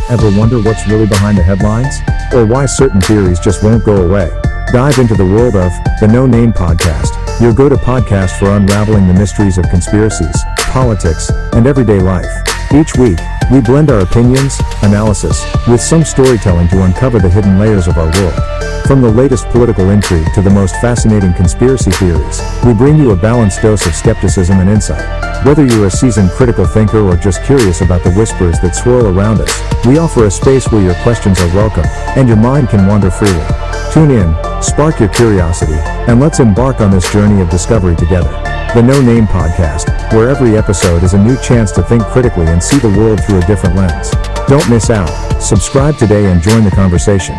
Ever wonder what's really behind the headlines? Or why certain theories just won't go away? Dive into the world of the No Name Podcast, your go-to podcast for unraveling the mysteries of conspiracies, politics, and everyday life. Each week, we blend our opinions, analysis, with some storytelling to uncover the hidden layers of our world. From the latest political intrigue to the most fascinating conspiracy theories, we bring you a balanced dose of skepticism and insight. Whether you're a seasoned critical thinker or just curious about the whispers that swirl around us, we offer a space where your questions are welcome, and your mind can wander freely. Tune in, spark your curiosity, and let's embark on this journey of discovery together. The No Name Podcast, where every episode is a new chance to think critically and see the world through a different lens. Don't miss out. Subscribe today and join the conversation.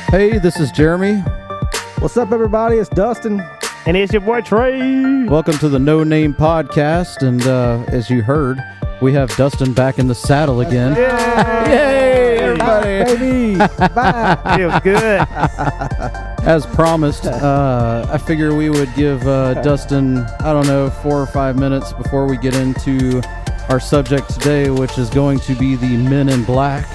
Hey, this is Jeremy. What's up, everybody? It's Dustin. And it's your boy Trey. Welcome to the No Name Podcast. And as you heard, we have Dustin back in the saddle again. Yay, everybody. Baby. Bye. Feels good. As promised, I figure we would give Dustin, 4 or 5 minutes before we get into our subject today, which is going to be the Men in Black.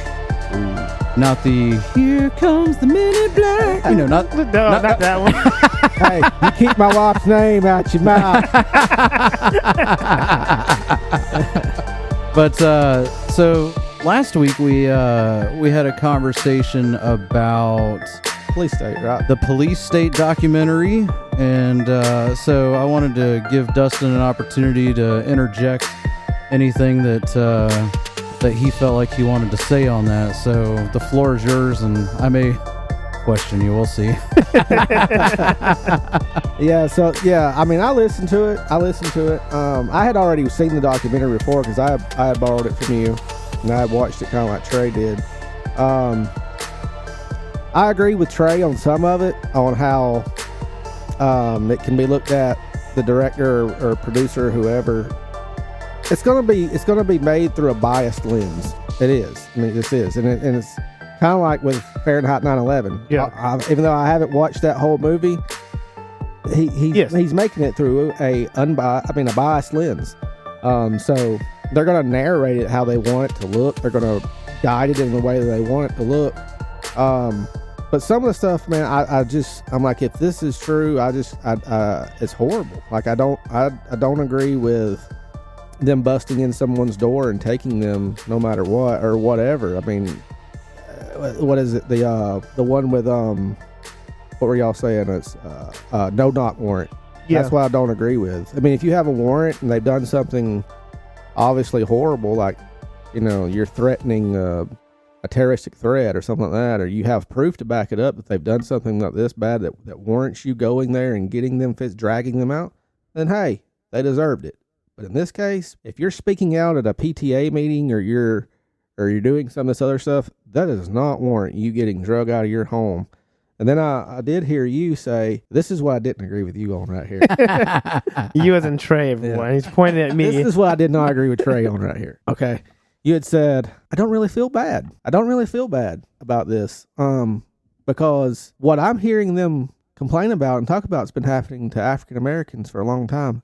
Not the "Here comes the Men in Black." You know, not that one. Hey, you keep my wife's name out your mouth. But so last week we had a conversation about Police State, right? the Police State documentary, and so I wanted to give Dustin an opportunity to interject anything that he felt like he wanted to say on that. So the floor is yours, and I may question you. We'll see. I mean, I listened to it. I had already seen the documentary before because I had borrowed it from you, and I had watched it kind of like Trey did. I agree with Trey on some of it, on how it can be looked at, the director or producer or whoever. It's gonna be made through a biased lens. It is. I mean, this is, and it's kind of like with Fahrenheit 9/11. Yeah. Even though I haven't watched that whole movie, he's making it through a biased lens. So they're gonna narrate it how they want it to look. They're gonna guide it in the way that they want it to look. But some of the stuff, man, I'm like, if this is true, it's horrible. Like I don't agree with them busting in someone's door and taking them no matter what or whatever. I mean, what is it? The one with what were y'all saying? It's no knock warrant. Yeah. That's what I don't agree with. I mean, if you have a warrant and they've done something obviously horrible, like, you know, you're threatening a terroristic threat or something like that, or you have proof to back it up that they've done something like this bad that warrants you going there and getting them, dragging them out, then hey, they deserved it. But in this case, if you're speaking out at a PTA meeting or you're doing some of this other stuff, that does not warrant you getting drug out of your home. And then I did hear you say, this is what I didn't agree with you on right here. You as in Trey, everyone. Yeah. He's pointing at me. This is what I did not agree with Trey on right here. Okay. You had said, I don't really feel bad about this. Because what I'm hearing them complain about and talk about has been happening to African Americans for a long time.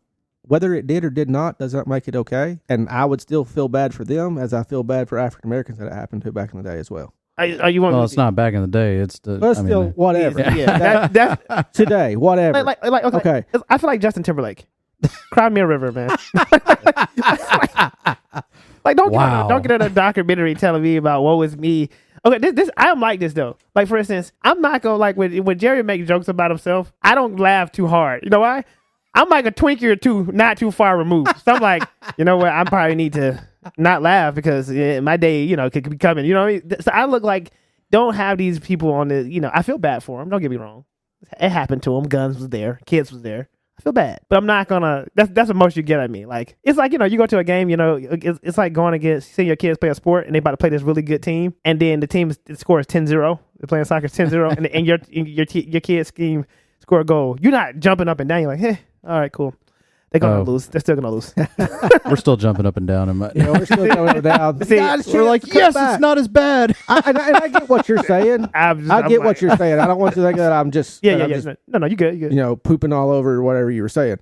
Whether it did or did not does not make it okay. And I would still feel bad for them as I feel bad for African Americans that it happened to back in the day as well. Well, it's not back in the day. It's the. But still, whatever. Yeah. That's today, whatever. Okay. I feel like Justin Timberlake. Cry me a river, man. Don't get in a documentary telling me about what was me. Okay, this I am like this though. Like, for instance, I'm not gonna, like, when Jerry makes jokes about himself, I don't laugh too hard. You know why? I'm like a Twinkie or two, not too far removed. So I'm like, you know what? I probably need to not laugh because my day, you know, could be coming. You know what I mean? So I look like, don't have these people on the, you know, I feel bad for them. Don't get me wrong. It happened to them. Guns was there. Kids was there. I feel bad. But I'm not gonna, that's the most you get at me. Like, it's like, you know, you go to a game, you know, it's like going against, seeing your kids play a sport and they about to play this really good team. And then the team scores 10-0. They're playing soccer 10-0. and your kids score a goal. You're not jumping up and down. You're like, hey. All right, cool. They're going to lose. They're still going to lose. We're still jumping up and down. We're still jumping up and down. See, we're like, yes, it's not as bad. I get what you're saying. I get what you're saying. I don't want you to think that I'm just... Yeah. No, you good. You know, pooping all over whatever you were saying.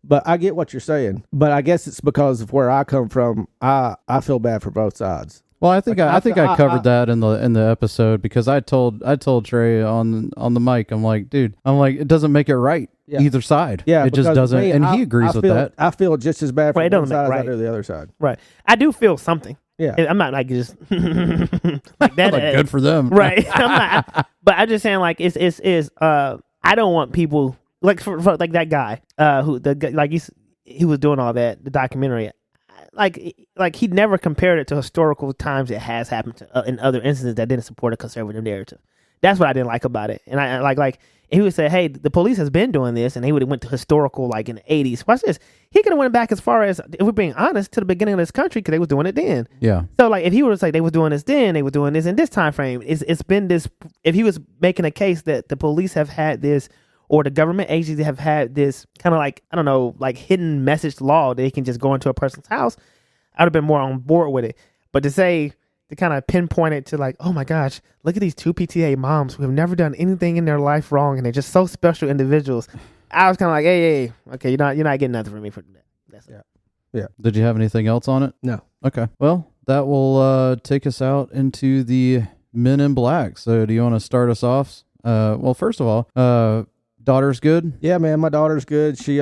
But I get what you're saying. But I guess it's because of where I come from. I feel bad for both sides. Well, I think I covered that in the episode because I told Trey on the mic. I'm like, dude, it doesn't make it right either side. Yeah, it just doesn't. And he agrees with that. I feel just as bad for one side as I do the other side. Right. I do feel something. Yeah. I'm not like just like that. Like good for them. Right. I'm not. But I'm just saying like it's I don't want people like for like that guy he was doing all that, the documentary. Like he never compared it to historical times it has happened to, in other instances that didn't support a conservative narrative. That's what I didn't like about it. And I like he would say, hey, the police has been doing this, and he would have went to historical like in the 80s. Watch this. He could have went back as far as, if we're being honest, to the beginning of this country because they was doing it then. Yeah. So like if he was like they was doing this then, they were doing this in this time frame. It's been this. If he was making a case that the police have had this, or the government agencies have had this kind of like, I don't know, like hidden message law that they can just go into a person's house, I would have been more on board with it. But to kind of pinpoint it to like, oh my gosh, look at these two PTA moms who have never done anything in their life wrong and they're just so special individuals. I was kind of like, hey, okay, you're not getting nothing from me for that. That's it. Yeah. Did you have anything else on it? No. Okay. Well, that will take us out into the Men in Black. So do you want to start us off? Well, first of all, daughter's good? Yeah, man, my daughter's good. She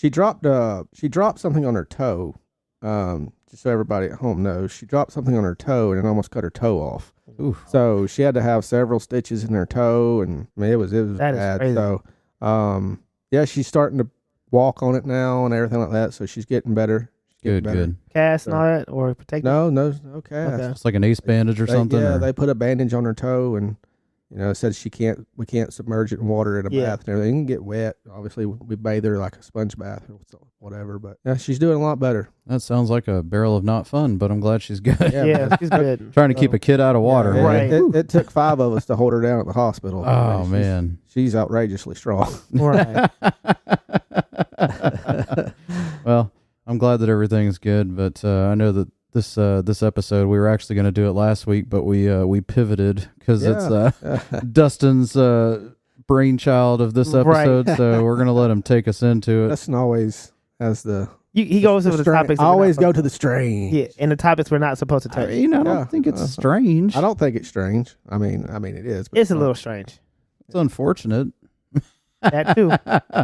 dropped something on her toe. Just so everybody at home knows, she dropped something on her toe and it almost cut her toe off. Oof. So she had to have several stitches in her toe, and I mean, it was bad. So yeah, she's starting to walk on it now and everything like that. So she's getting better. Good. Cast and all that, or protective? No cast. Okay. It's like an ace bandage or something. Yeah, they put a bandage on her toe and. Said we can't submerge it in water in a bath and everything. It can get wet. Obviously, we bathe her like a sponge bath or whatever. But yeah, she's doing a lot better. That sounds like a barrel of not fun, but I'm glad she's good. Yeah, she's good. Trying to keep a kid out of water. Yeah, right. It took 5 of us to hold her down at the hospital. Oh, man. She's outrageously strong. Right. Well, I'm glad that everything's good, but I know that this episode we were actually going to do it last week, but we pivoted because it's Dustin's brainchild of this episode, so we're going to let him take us into it. Dustin always has he goes over the topics. I always go to the strange. Yeah, and the topics we're not supposed to touch. I don't think it's strange. I don't think it's strange. I mean it is. It's a little strange. It's unfortunate. That too,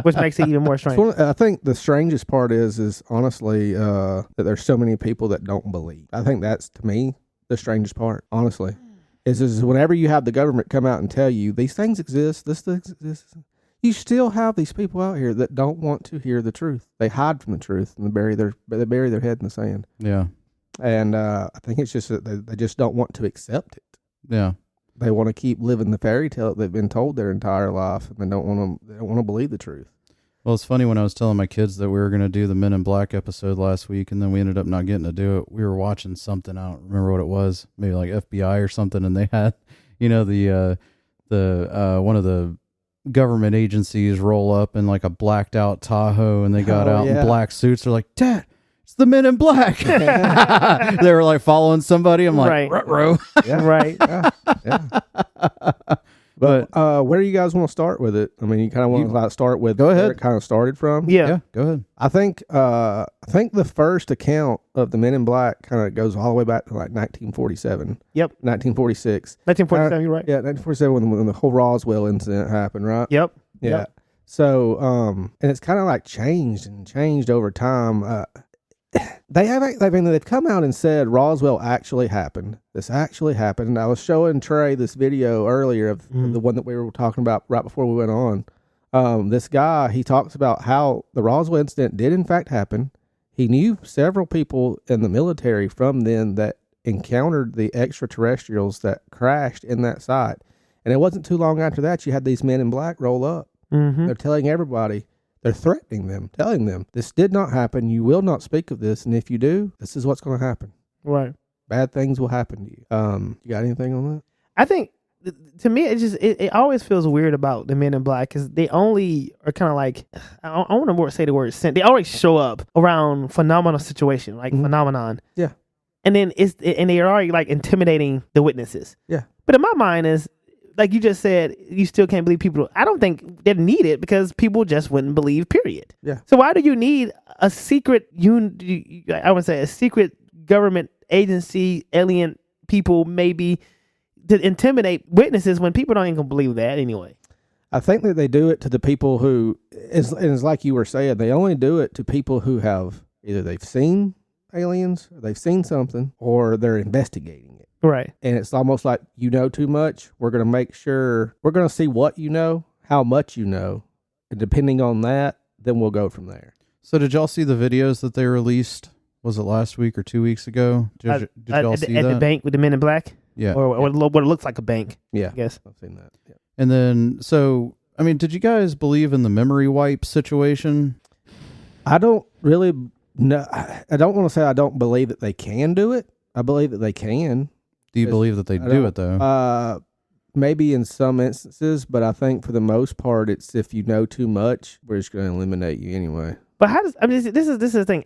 which makes it even more strange. I think the strangest part is honestly that there's so many people that don't believe. I think that's, to me, the strangest part. Honestly, is whenever you have the government come out and tell you these things exist, this exists, you still have these people out here that don't want to hear the truth. They hide from the truth and they bury their head in the sand. Yeah, and I think it's just that they just don't want to accept it. Yeah. They want to keep living the fairy tale that they've been told their entire life, and they don't want to believe the truth. Well, it's funny when I was telling my kids that we were going to do the Men in Black episode last week, and then we ended up not getting to do it. We were watching something, I don't remember what it was, maybe like FBI or something, and they had, the one of the government agencies roll up in like a blacked out Tahoe, and they got out in black suits. They're like, Dad, it's the Men in Black. They were like following somebody. I'm like, ruh-roh. Yeah, right. Yeah. But where do you guys want to start with it? I mean, you kind of want to start with where it kind of started from. Yeah, go ahead. I think the first account of the Men in Black kind of goes all the way back to like 1947. Yep. 1946. 1947. You're right. Yeah, 1947 when the whole Roswell incident happened, right? Yep. Yeah. Yep. So, and it's kind of like changed over time. They've come out and said Roswell actually happened. This actually happened. And I was showing Trey this video earlier of the one that we were talking about right before we went on. This guy, he talks about how the Roswell incident did in fact happen. He knew several people in the military from then that encountered the extraterrestrials that crashed in that site. And it wasn't too long after that you had these Men in Black roll up. Mm-hmm. They're telling everybody. They're threatening them, telling them, this did not happen. You will not speak of this. And if you do, this is what's going to happen. Right. Bad things will happen to you. You got anything on that? I think, to me, it always feels weird about the Men in Black because they only are kind of like, I want to say the word sent. They always show up around phenomenal situation, like phenomenon. Yeah. And then they are already like intimidating the witnesses. Yeah. But in my mind like you just said, you still can't believe people. I don't think they need it because people just wouldn't believe, period. Yeah. So why do you need a secret, I would say a secret government agency, alien people maybe to intimidate witnesses when people don't even believe that anyway? I think that they do it to the people who, it's like you were saying, they only do it to people who have either they've seen aliens, or they've seen something, or they're investigating it. Right. And it's almost like, you know too much. We're going to make sure, we're going to see what you know, how much you know, and depending on that, then we'll go from there. So did y'all see the videos that they released? Was it last week or 2 weeks ago? Did y'all see that? At the bank with the men in black? Yeah. Or what it looks like a bank. Yeah. I guess. I've seen that. Yeah. And then, so, I mean, did you guys believe in the memory wipe situation? I don't really know. I don't want to say I don't believe that they can do it. I believe that they can. Do you believe that they do it, though? Maybe in some instances, but I think for the most part, it's if you know too much, we're just going to eliminate you anyway. But how does, I mean, this is the thing.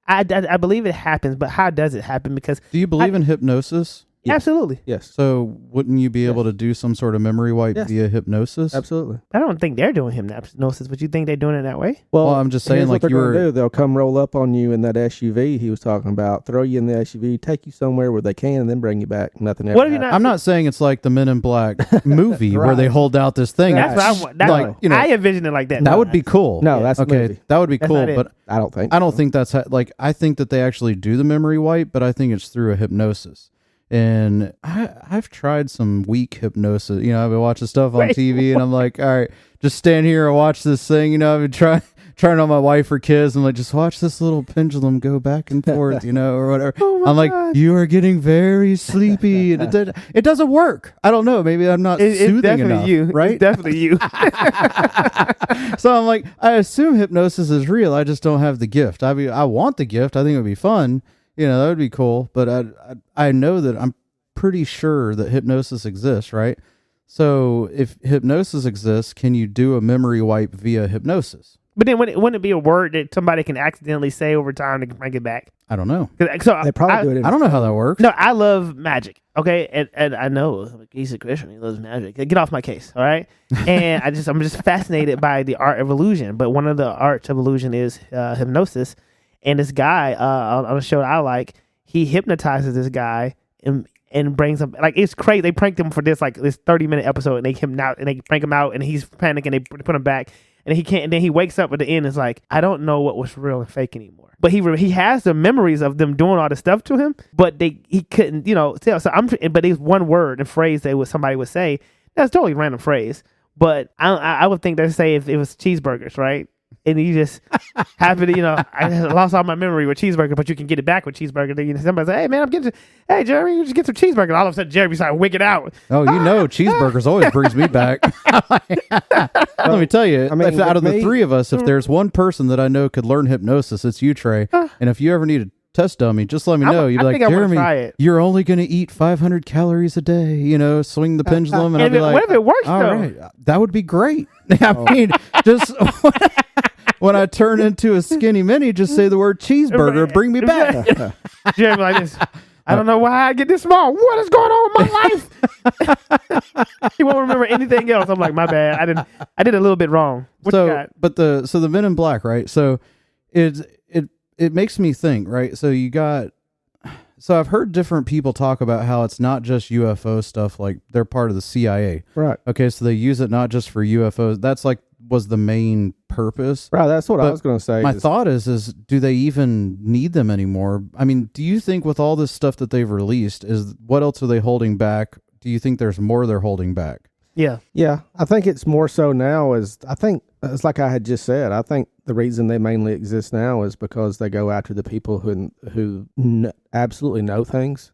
I believe it happens, but how does it happen? Because do you believe in hypnosis? Yes. Absolutely. Yes. So wouldn't you be able to do some sort of memory wipe via hypnosis? Absolutely. I don't think they're doing hypnosis, but you think they're doing it that way? Well, I'm just saying, like, what they're going to do. They'll come roll up on you in that SUV he was talking about, throw you in the SUV, take you somewhere where they can, and then bring you back. Nothing ever happens. I'm not saying it's like the Men in Black movie where they hold out this thing. That's what I want. Like, you know, I envision it like that. That would be cool. No, that's okay. That would be cool, but I don't think. I don't think that's like. I think that they actually do the memory wipe, but I think it's through a hypnosis. And I've tried some weak hypnosis. You know, I've been watching stuff on TV, and I'm like, all right, just stand here and watch this thing. You know, I've been trying on my wife or kids. I'm like, just watch this little pendulum go back and forth, you know, or whatever. I'm like, you are getting very sleepy. And it doesn't work. I don't know. Maybe I'm not soothing enough. Right? It's definitely you. So I'm like, I assume hypnosis is real. I just don't have the gift. I mean, I want the gift. I think it would be fun. You know, that would be cool. But I know that I'm pretty sure that hypnosis exists, right? So if hypnosis exists, can you do a memory wipe via hypnosis? But then wouldn't it be a word that somebody can accidentally say over time to bring it back? I don't know. So they probably do it. I don't know how that works. No, I love magic. Okay, and I know he's a Christian. He loves magic. Get off my case, all right? And I'm just fascinated by the art of illusion. But one of the arts of illusion is hypnosis. And this guy on a show that I like, he hypnotizes this guy and brings him, like, it's crazy. They pranked him for this 30-minute episode, and they prank him out, and he's panicking. They put him back, and he can't. And then he wakes up at the end. And it's like, I don't know what was real and fake anymore. But he has the memories of them doing all this stuff to him, but he couldn't, you know, tell. So but there's one word and phrase somebody would say. That's totally a random phrase, but I would think they'd say if it was cheeseburgers, right? And you just happen to, you know, I lost all my memory with cheeseburger, but you can get it back with cheeseburger. Then somebody say, hey, man, hey, Jeremy, you just get some cheeseburger. All of a sudden, Jeremy started wigging out. Oh, you know, cheeseburgers always brings me back. Let me tell you, I mean, out of the three of us, if there's one person that I know could learn hypnosis, it's you, Trey. And if you ever need a test dummy, just let me know. You'd be like, Jeremy, you're only going to eat 500 calories a day, you know, swing the pendulum. And I'd be like, what if it works, all though? Right, that would be great. I mean, just... When I turn into a skinny mini, just say the word cheeseburger, bring me back. Jeremy like this. I don't know why I get this small. What is going on with my life? He won't remember anything else. I'm like, my bad. I did a little bit wrong. So the Men in Black, right? So it makes me think, right? So I've heard different people talk about how it's not just UFO stuff, like they're part of the CIA. Right. Okay, so they use it not just for UFOs. That's was the main purpose. Right, that's what I was going to say. My thought is do they even need them anymore? I mean, do you think with all this stuff that they've released, what else are they holding back? Do you think there's more they're holding back? Yeah. Yeah, I think it's more so now I think it's like I had just said. I think the reason they mainly exist now is because they go after the people who absolutely know things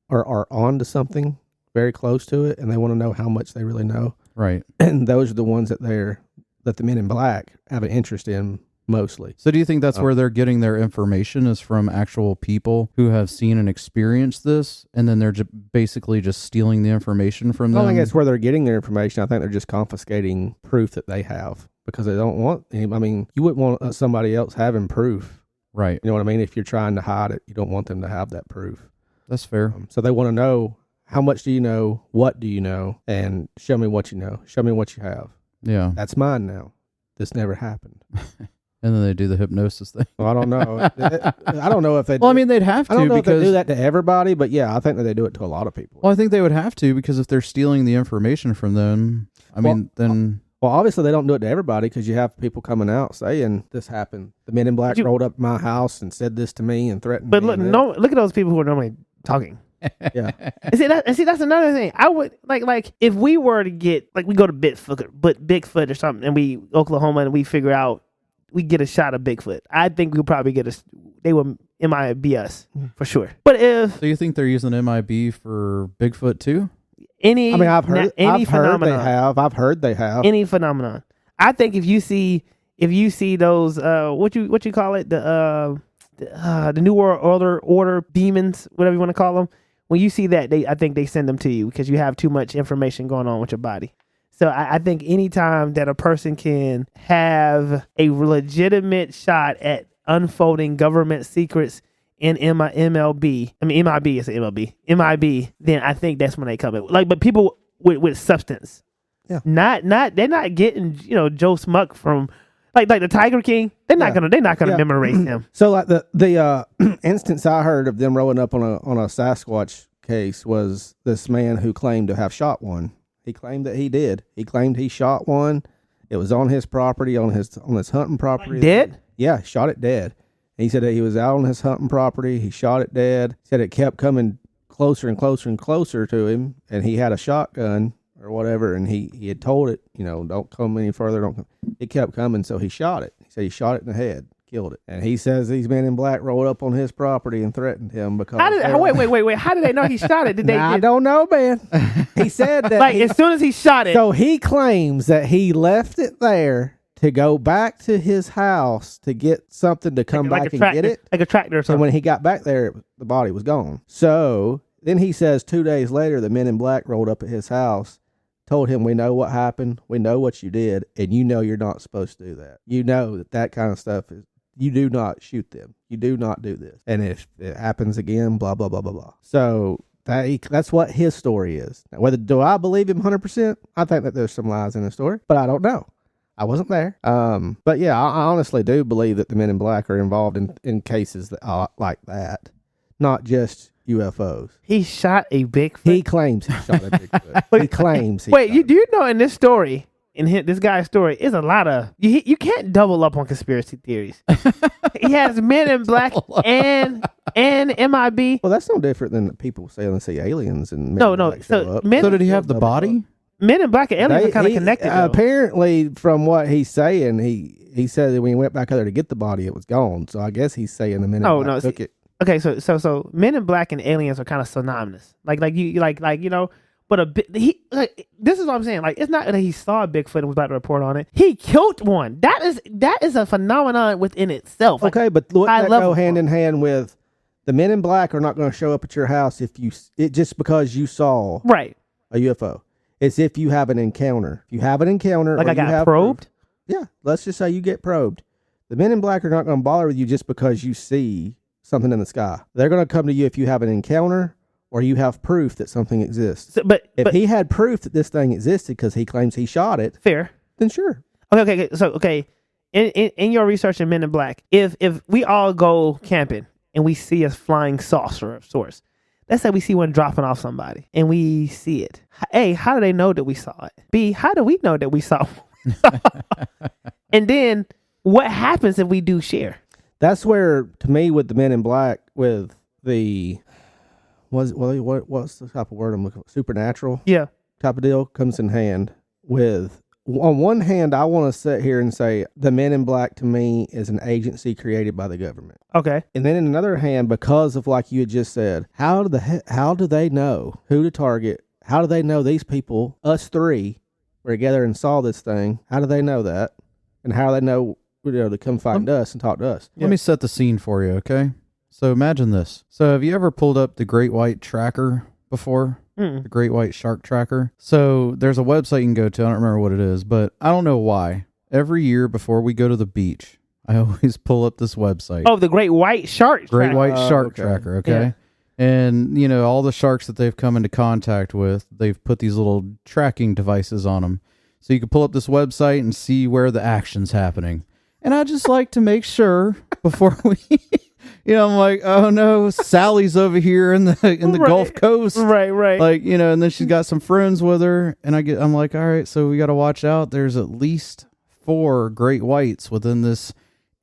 or are on to something very close to it, and they want to know how much they really know. Right. And those are the ones that the Men in Black have an interest in mostly. So do you think that's where they're getting their information is from actual people who have seen and experienced this, and then they're basically just stealing the information from them? I don't think that's where they're getting their information. I think they're just confiscating proof that they have because they don't want I mean, you wouldn't want somebody else having proof. Right. You know what I mean? If you're trying to hide it, you don't want them to have that proof. That's fair. So they want to know how much do you know? What do you know? And show me what you know. Show me what you have. Yeah. That's mine now. This never happened. And then they do the hypnosis thing. Well, I don't know. I don't know if they. Well, I mean, they'd have to. I don't know because if they do that to everybody, but yeah, I think that they do it to a lot of people. Well, I think they would have to, because if they're stealing the information from them, then. Well, obviously they don't do it to everybody, because you have people coming out saying this happened. The Men in Black rolled up my house and said this to me and threatened me. But look at those people who are normally talking. Yeah. And see, that's another thing. I would like if we were to get, like, we go to Bigfoot or something, and we Oklahoma, and we figure out we get a shot of Bigfoot. I think we'll probably they will MIB us for sure. But so you think they're using MIB for Bigfoot too? I've heard they have any phenomenon. I think if you see those what you call it, the New World Order demons, whatever you want to call them, when you see that, I think they send them to you because you have too much information going on with your body. So I think anytime that a person can have a legitimate shot at unfolding government secrets in MIB, then I think that's when they come in. Like, but people with substance, yeah, they're not getting Joe Smuck from like the Tiger King. They're not gonna memorize him. So like the instance I heard of them rolling up on a Sasquatch case was this man who claimed to have shot one. He claimed that he did. He claimed he shot one. It was on his property, on his hunting property. Like dead? Yeah, shot it dead. He said that he was out on his hunting property. He shot it dead. He said it kept coming closer and closer and closer to him, and he had a shotgun or whatever, and he had told it, don't come any further. Don't come. It kept coming, so he shot it. He said he shot it in the head, killed it. And he says these Men in Black rolled up on his property and threatened him because... Wait. How did they know he shot it? I don't know, man. He said that... like, as soon as he shot it... So he claims that he left it there to go back to his house to get something to come back and get it. Like a tractor or something. And when he got back there, the body was gone. So then he says 2 days later, the Men in Black rolled up at his house, told him, we know what happened, we know what you did, and you're not supposed to do that. You know that kind of stuff is... You do not shoot them. You do not do this. And if it happens again, blah, blah, blah, blah, blah. So that's what his story is. Now, do I believe him 100%? I think that there's some lies in the story, but I don't know. I wasn't there. But yeah, I honestly do believe that the Men in Black are involved in cases that like that, not just UFOs. He shot a Bigfoot? He claims he shot a Bigfoot. He claims he Wait, do you know in this story... In this guy's story, is a lot of you can't double up on conspiracy theories. He has Men in Black and MIB. Well, that's no different than people saying they see aliens and no. So did he have the body? Men in Black and aliens are kind of connected. Apparently, from what he's saying, he said that when he went back there to get the body, it was gone. So I guess he's saying the Men in Black took it. Okay, so Men in Black and aliens are kind of synonymous. Like But this is what I'm saying. Like, it's not that he saw a Bigfoot and was about to report on it. He killed one. That is a phenomenon within itself. Okay, but wouldn't that go hand in hand with the Men in Black are not going to show up at your house just because you saw a UFO. It's if you have an encounter. If you have an encounter, like I got probed. Yeah, let's just say you get probed. The Men in Black are not going to bother with you just because you see something in the sky. They're going to come to you if you have an encounter. Or you have proof that something exists. But he had proof that this thing existed because he claims he shot it, fair. Then sure. Okay. So in your research in Men in Black, if we all go camping and we see a flying saucer of sorts, let's say we see one dropping off somebody and we see it. A, how do they know that we saw it? B, how do we know that we saw it? And then what happens if we do share? That's where, to me, with the Men in Black, with the... what's the type of word I'm looking for? Supernatural? Yeah. Type of deal comes in hand with, on one hand, I want to sit here and say the Men in Black to me is an agency created by the government. Okay. And then in another hand, because of like you had just said, how do they know who to target? How do they know these people, us three, were together and saw this thing? How do they know that? And how do they know, to come find us and talk to us? Let me set the scene for you, okay? So imagine this. So have you ever pulled up the Great White Tracker before? The Great White Shark Tracker? So there's a website you can go to. I don't remember what it is, but I don't know why. Every year before we go to the beach, I always pull up this website. Oh, the Great White Shark Tracker. Great White Shark Tracker, okay? Yeah. And, all the sharks that they've come into contact with, they've put these little tracking devices on them. So you can pull up this website and see where the action's happening. And I just like to make sure before we, I'm like, oh no, Sally's over here in the Gulf Coast. Right. Like, and then she's got some friends with her. And I'm like, all right, so we got to watch out. There's at least 4 great whites within this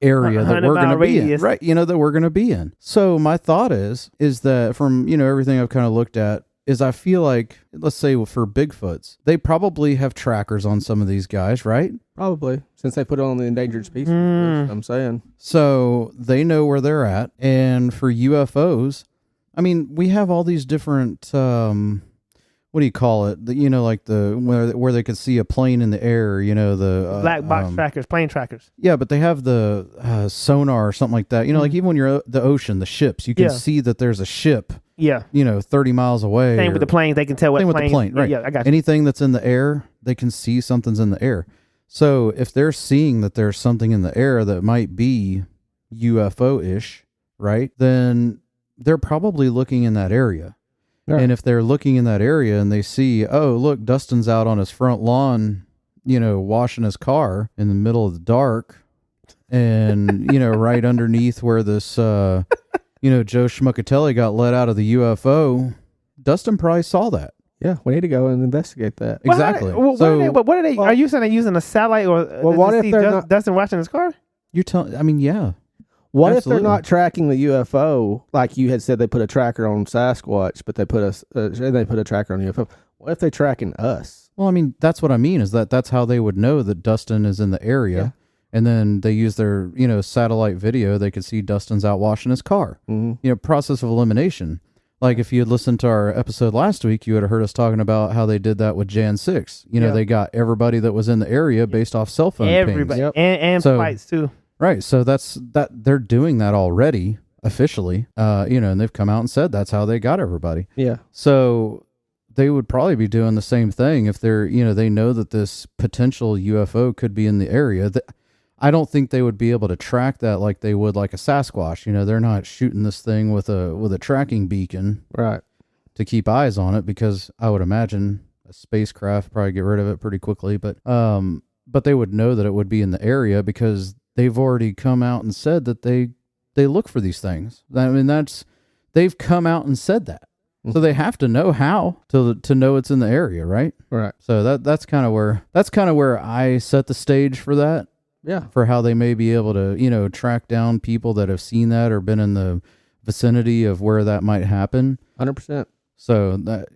area that we're going to be in. Right. That we're going to be in. So my thought is that from, everything I've kind of looked at, is I feel like, let's say for Bigfoots, they probably have trackers on some of these guys, right? Probably, since they put it on the endangered species. I'm saying. So they know where they're at. And for UFOs, I mean, we have all these different, what do you call it? Like where they could see a plane in the air, the black box trackers, plane trackers. Yeah, but they have the sonar or something like that. Like even when you're the ocean, the ships, you can see that there's a ship. Yeah. 30 miles away. Same with the planes. They can tell what plane. Same with the plane, right. Yeah, I got you. Anything that's in the air, they can see something's in the air. So if they're seeing that there's something in the air that might be UFO-ish, right, then they're probably looking in that area. Yeah. And if they're looking in that area and they see, oh, look, Dustin's out on his front lawn, washing his car in the middle of the dark and, right underneath where this... Joe Schmuckatelli got let out of the UFO. Dustin probably saw that. Yeah, we need to go and investigate that. Exactly. What are they? Are you saying they're using a satellite or? What if they're not Dustin watching his car? You're telling? I mean, yeah. What if they're not tracking the UFO? Like you had said, they put a tracker on Sasquatch, but they put a tracker on the UFO. What if they're tracking us? Well, I mean, that's what I mean. Is that's how they would know that Dustin is in the area. Yeah. And then they use their, satellite video. They could see Dustin's out washing his car. Mm-hmm. Process of elimination. Like if you had listened to our episode last week, you would have heard us talking about how they did that with Jan 6. They got everybody that was in the area based off cell phone everybody. pings. And flights too. Right. So they're doing that already officially. And they've come out and said that's how they got everybody. Yeah. So they would probably be doing the same thing if they're, they know that this potential UFO could be in the area. I don't think they would be able to track that like they would like a Sasquatch. They're not shooting this thing with a tracking beacon, right, to keep eyes on it, because I would imagine a spacecraft probably get rid of it pretty quickly. But they would know that it would be in the area because they've already come out and said that they look for these things. I mean, they've come out and said that. So they have to know how to know it's in the area, right? Right. So that's kind of where I set the stage for that. Yeah. For how they may be able to, track down people that have seen that or been in the vicinity of where that might happen. 100%. So that,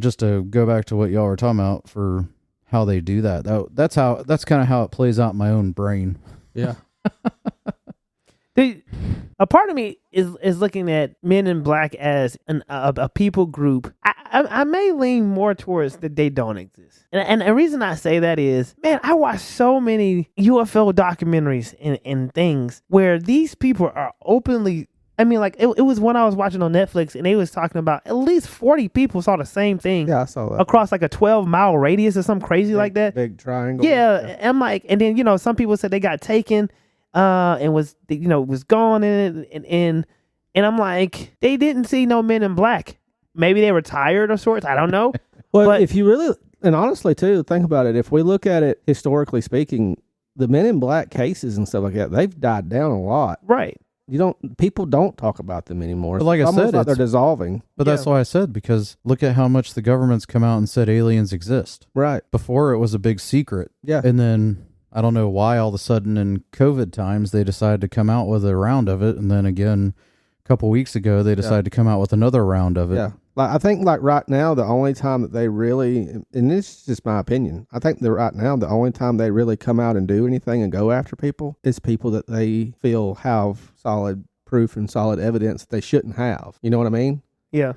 just to go back to what y'all were talking about for how they do that, that's kind of how it plays out in my own brain. Yeah. A part of me is looking at Men in Black as a people group. I may lean more towards that they don't exist. And the reason I say that is, man, I watch so many UFO documentaries and things where these people are openly, I mean, like it was one I was watching on Netflix and they was talking about at least 40 people saw the same thing. Yeah, I saw that. Across like a 12-mile radius or something crazy like that. Big triangle. Yeah. I'm like, and then, some people said they got taken and was gone in it. And I'm like, they didn't see no Men in Black. Maybe they were tired of sorts. I don't know. Well, if you really, and honestly too, think about it. If we look at it historically speaking, the Men in Black cases and stuff like that, they've died down a lot. Right. People don't talk about them anymore. But like I said, they're dissolving. But that's why I said, because look at how much the government's come out and said aliens exist. Right. Before it was a big secret. Yeah. And then I don't know why all of a sudden in COVID times they decided to come out with a round of it. And then again, a couple weeks ago, they decided to come out with another round of it. Yeah. I think right now, the only time that they really, and this is just my opinion, I think that right now, the only time they really come out and do anything and go after people is people that they feel have solid proof and solid evidence that they shouldn't have. You know what I mean? Yeah.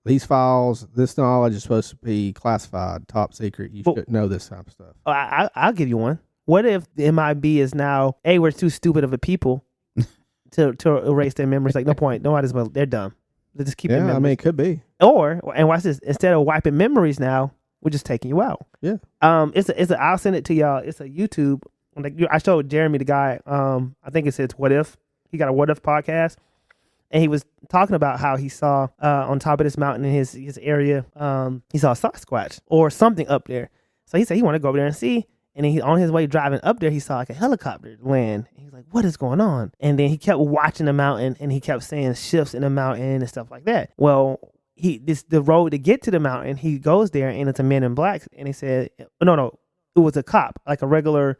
These files, this knowledge is supposed to be classified, top secret. You shouldn't know this type of stuff. I'll give you one. What if the MIB is now, hey, we're too stupid of a people to erase their memories? Like, no point. No, they're dumb. They just keep their memories. I mean, it could be. Or, and watch this, instead of wiping memories now, we're just taking you out. Yeah. I'll send it to y'all. It's a YouTube. Like I showed Jeremy, the guy, I think it says What If. He got a What If podcast. and he was talking about how he saw on top of this mountain in his area, he saw a Sasquatch or something up there. So he said he wanted to go over there and see. And then on his way driving up there, he saw like a helicopter land. And he's like, what is going on? And then he kept watching the mountain, and he kept saying shifts in the mountain and stuff like that. Well, the road to get to the mountain, he goes there, and it's a Men in Black. And he said, no, it was a cop, like a regular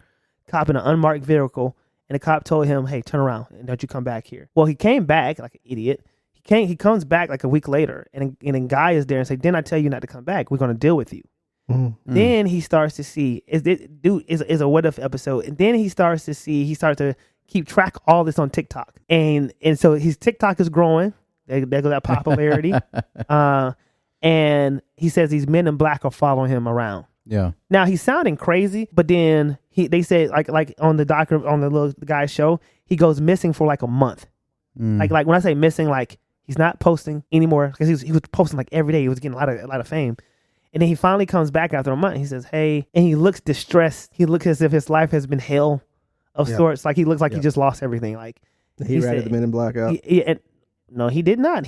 cop in an unmarked vehicle. And the cop told him, hey, turn around and don't you come back here. Well, he came back like an idiot. He comes back like a week later, and a guy is there and say, didn't I tell you not to come back? We're going to deal with you. Mm-hmm. Then he starts to see is a what if episode, and then he starts to keep track of all this on TikTok, and so his TikTok is growing. There goes that popularity, and he says these Men in Black are following him around. Yeah. Now he's sounding crazy, but then they say like on the little guy's show, he goes missing for like a month. Like when I say missing, like he's not posting anymore because he was posting like every day. He was getting a lot of fame. And then he finally comes back after a month. He says, hey, and he looks distressed. He looks as if his life has been hell of sorts. Like he looks like he just lost everything. Like he ratted the Men in Black out. No, he did not.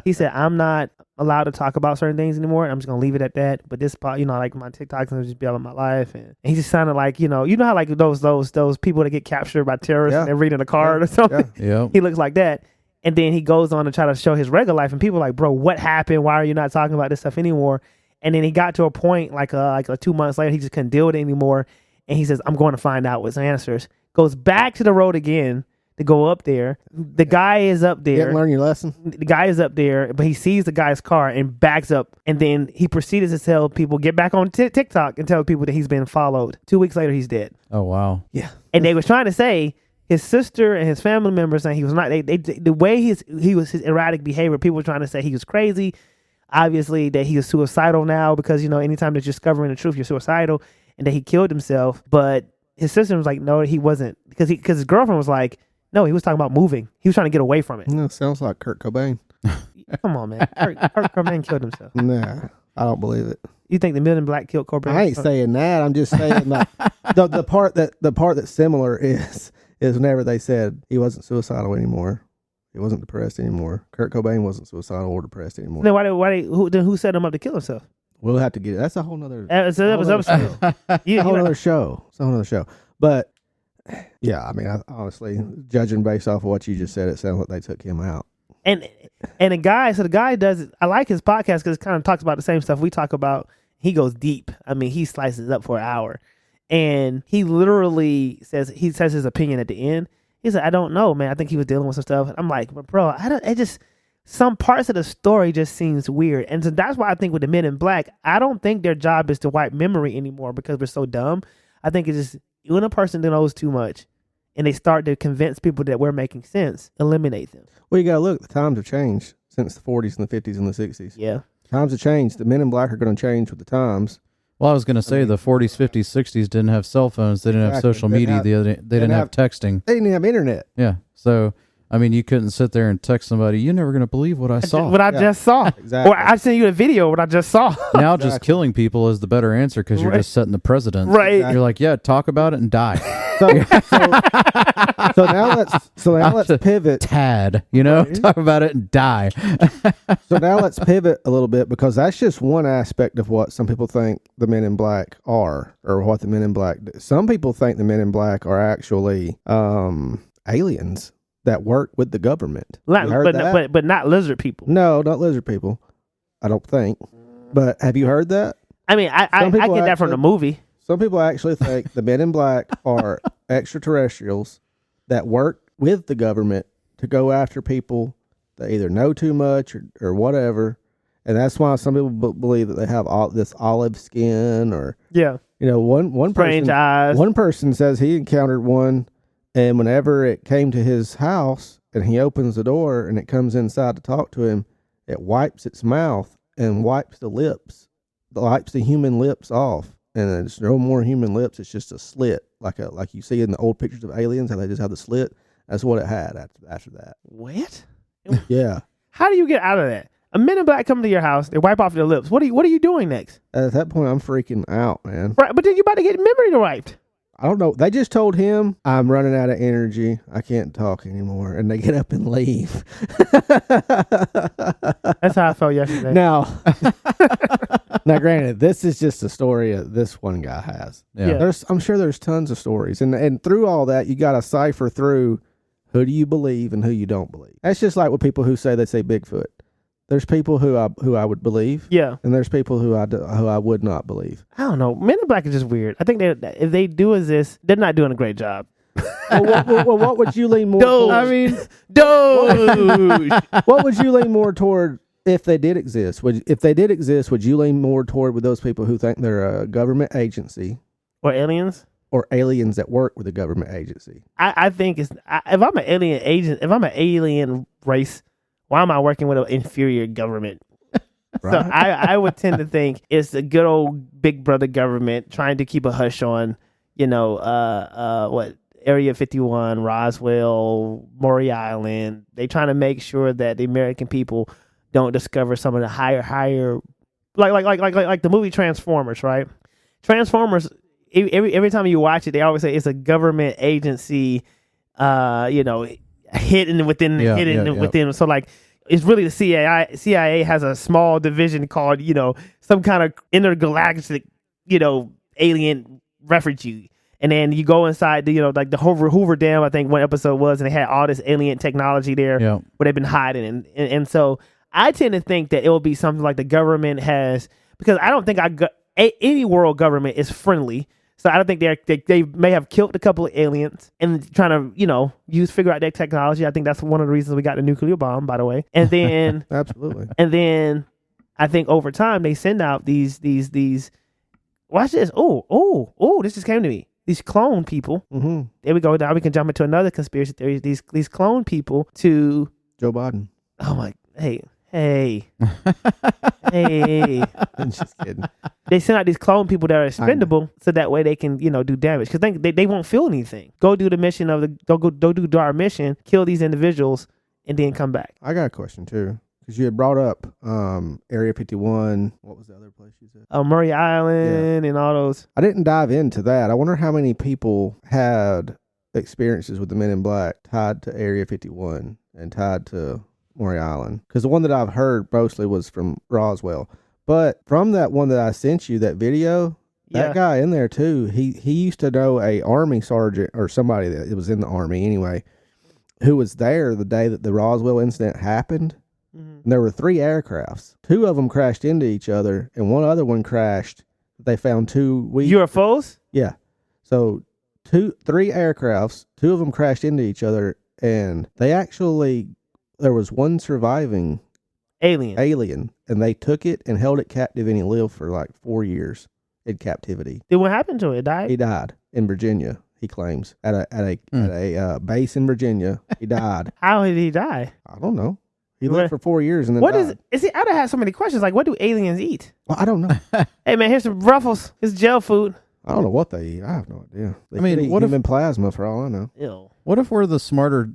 He said, I'm not allowed to talk about certain things anymore. I'm just going to leave it at that. But this, like my TikTok's going to just be about my life. And he just sounded like, you know how like those people that get captured by terrorists and they're reading a card or something? Yeah. He looks like that. And then he goes on to try to show his regular life, and people are like, bro, what happened? Why are you not talking about this stuff anymore? And then he got to a point like 2 months later, he just couldn't deal with it anymore. And he says, I'm going to find out what's answers. Goes back to the road again to go up there. The guy is up there. You didn't learn your lesson? The guy is up there, but he sees the guy's car and backs up. And then he proceeded to tell people, get back on TikTok and tell people that he's been followed. 2 weeks later, he's dead. Oh, wow. Yeah. And they was trying to say, his sister and his family members saying he was not. The way his erratic behavior, people were trying to say he was crazy. Obviously, that he was suicidal now because anytime they're discovering the truth, you're suicidal, and that he killed himself. But his sister was like, no, he wasn't, because his girlfriend was like, no, he was talking about moving. He was trying to get away from it. Sounds like Kurt Cobain. Come on, man. Kurt Cobain killed himself. Nah, I don't believe it. You think the Men in Black killed Cobain? I ain't saying that. I'm just saying like the part that's similar is whenever they said he wasn't suicidal anymore, he wasn't depressed anymore. Kurt Cobain wasn't suicidal or depressed anymore. Then who set him up to kill himself? We'll have to get it. That's a whole nother. That was upstairs. A whole other show. It's a whole other show. But yeah, I mean, honestly, judging based off of what you just said, it sounds like they took him out. And the guy does. I like his podcast because it kind of talks about the same stuff we talk about. He goes deep. I mean, he slices up for an hour. And he literally says his opinion at the end. He said, I don't know, man. I think he was dealing with some stuff. I'm like, but bro, some parts of the story just seems weird. And so that's why I think with the Men in Black, I don't think their job is to wipe memory anymore because we're so dumb. I think it's just when a person knows too much and they start to convince people that we're making sense, eliminate them. Well, you got to look. The times have changed since the 40s and the 50s and the 60s. Yeah. Times have changed. The Men in Black are going to change with the times. Well, I was going to say the 40s, 50s, 60s didn't have cell phones. They didn't have social media. They didn't have texting. They didn't have internet. Yeah. So, I mean, you couldn't sit there and text somebody, you're never going to believe what I saw. What I just saw. Exactly. Or I sent you a video of what I just saw. Now just killing people is the better answer because you're just setting the precedent. Right. Exactly. You're like, yeah, talk about it and die. So now let's pivot. Tad, talk about it and die. So now let's pivot a little bit because that's just one aspect of what some people think the Men in Black are, or what the Men in Black do. Some people think the Men in Black are actually aliens that work with the government. But not lizard people. No, not lizard people. I don't think. But have you heard that? I mean, I get that from the movie. Some people actually think the Men in Black are extraterrestrials that work with the government to go after people that either know too much or whatever. And that's why some people believe that they have this olive skin or, one strange person, eyes. One person says he encountered one, and whenever it came to his house and he opens the door and it comes inside to talk to him, it wipes its mouth and wipes the human lips off. And there's no more human lips. It's just a slit, like you see in the old pictures of aliens, how they just have the slit. That's what it had after that. What? Yeah. How do you get out of that? A Men in Black come to your house, they wipe off their lips. What are you doing next? At that point, I'm freaking out, man. Right, but then you're about to get memory wiped. I don't know. They just told him, I'm running out of energy. I can't talk anymore. And they get up and leave. That's how I felt yesterday. Now, granted, this is just a story this one guy has. Yeah. I'm sure there's tons of stories. And through all that, you got to cipher through who do you believe and who you don't believe. That's just like with people who say Bigfoot. There's people who I would believe. Yeah. And there's people who I would not believe. I don't know. Men in Black is just weird. I think if they do as this, they're not doing a great job. What would you lean more toward? I mean, What would you lean more toward if they did exist? If they did exist, would you lean more toward with those people who think they're a government agency? Or aliens? Or aliens that work with a government agency? I think if I'm an alien agent, if I'm an alien race, why am I working with an inferior government? Right. So I would tend to think it's a good old big brother government trying to keep a hush on, Area 51, Roswell, Maury Island. They trying to make sure that the American people don't discover some of the higher, like the movie Transformers, right? Transformers. Every time you watch it, they always say it's a government agency, hidden within. So like, it's really the CIA. CIA has a small division called, some kind of intergalactic, alien refugee. And then you go inside the, like the Hoover Dam, I think one episode was, and they had all this alien technology there where they've been hiding. And so I tend to think that it will be something like the government has, because I don't think any world government is friendly. So I don't think they may have killed a couple of aliens and trying to, figure out their technology. I think that's one of the reasons we got the nuclear bomb, by the way. And then absolutely. And then I think over time they send out these watch this. Oh, this just came to me. These clone people. Mm-hmm. There we go. Now we can jump into another conspiracy theory. These clone people to Joe Biden. Oh my, hey. I'm just kidding. They send out these clone people that are expendable, so that way they can, do damage. Because they won't feel anything. Go do the mission go do our mission, kill these individuals, and then come back. I got a question too, because you had brought up Area 51. What was the other place you said? Maury Island and all those. I didn't dive into that. I wonder how many people had experiences with the Men in Black tied to Area 51 and tied to Maury Island, because the one that I've heard mostly was from Roswell, but from that one that I sent you, that video, that guy in there too, he used to know a army sergeant or somebody that was in the army anyway, who was there the day that the Roswell incident happened. Mm-hmm. And there were 3 aircrafts. 2 of them crashed into each other, and one other one crashed. They found 2 UFOs. Yeah, so 3 aircrafts. 2 of them crashed into each other, and they actually. There was one surviving alien, and they took it and held it captive, and he lived for like 4 years in captivity. Then what happened to it? It died? He died in Virginia, he claims. At a base in Virginia, he died. How did he die? I don't know. He lived for 4 years and then died. I'd have had so many questions. Like, what do aliens eat? Well, I don't know. Hey, man, here's some Ruffles. Here's jail food. I don't know what they eat. I have no idea. They could eat human plasma for all I know. Ew. What if we're the smarter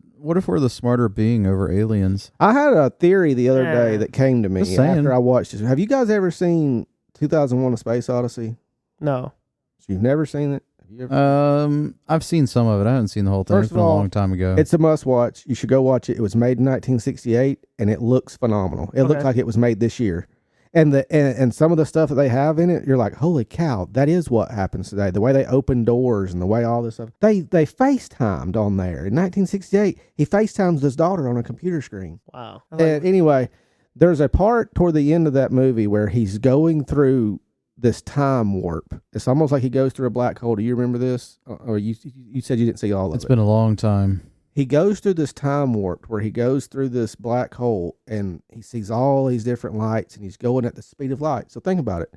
being over aliens? I had a theory the other day that came to me after I watched this. Have you guys ever seen 2001: A Space Odyssey? No. So you've never seen it? Have you ever? I've seen some of it. I haven't seen the whole thing. It's been a long time ago. It's a must watch. You should go watch it. It was made in 1968, and it looks phenomenal. It looks like it was made this year. And some of the stuff that they have in it, you're like, holy cow, that is what happens today. The way they open doors and the way all this stuff. They FaceTimed on there. In 1968, he FaceTimes his daughter on a computer screen. Wow. And anyway, there's a part toward the end of that movie where he's going through this time warp. It's almost like he goes through a black hole. Do you remember this? Or you said you didn't see all of it. It's been a long time. He goes through this time warp where he goes through this black hole and he sees all these different lights and he's going at the speed of light. So think about it.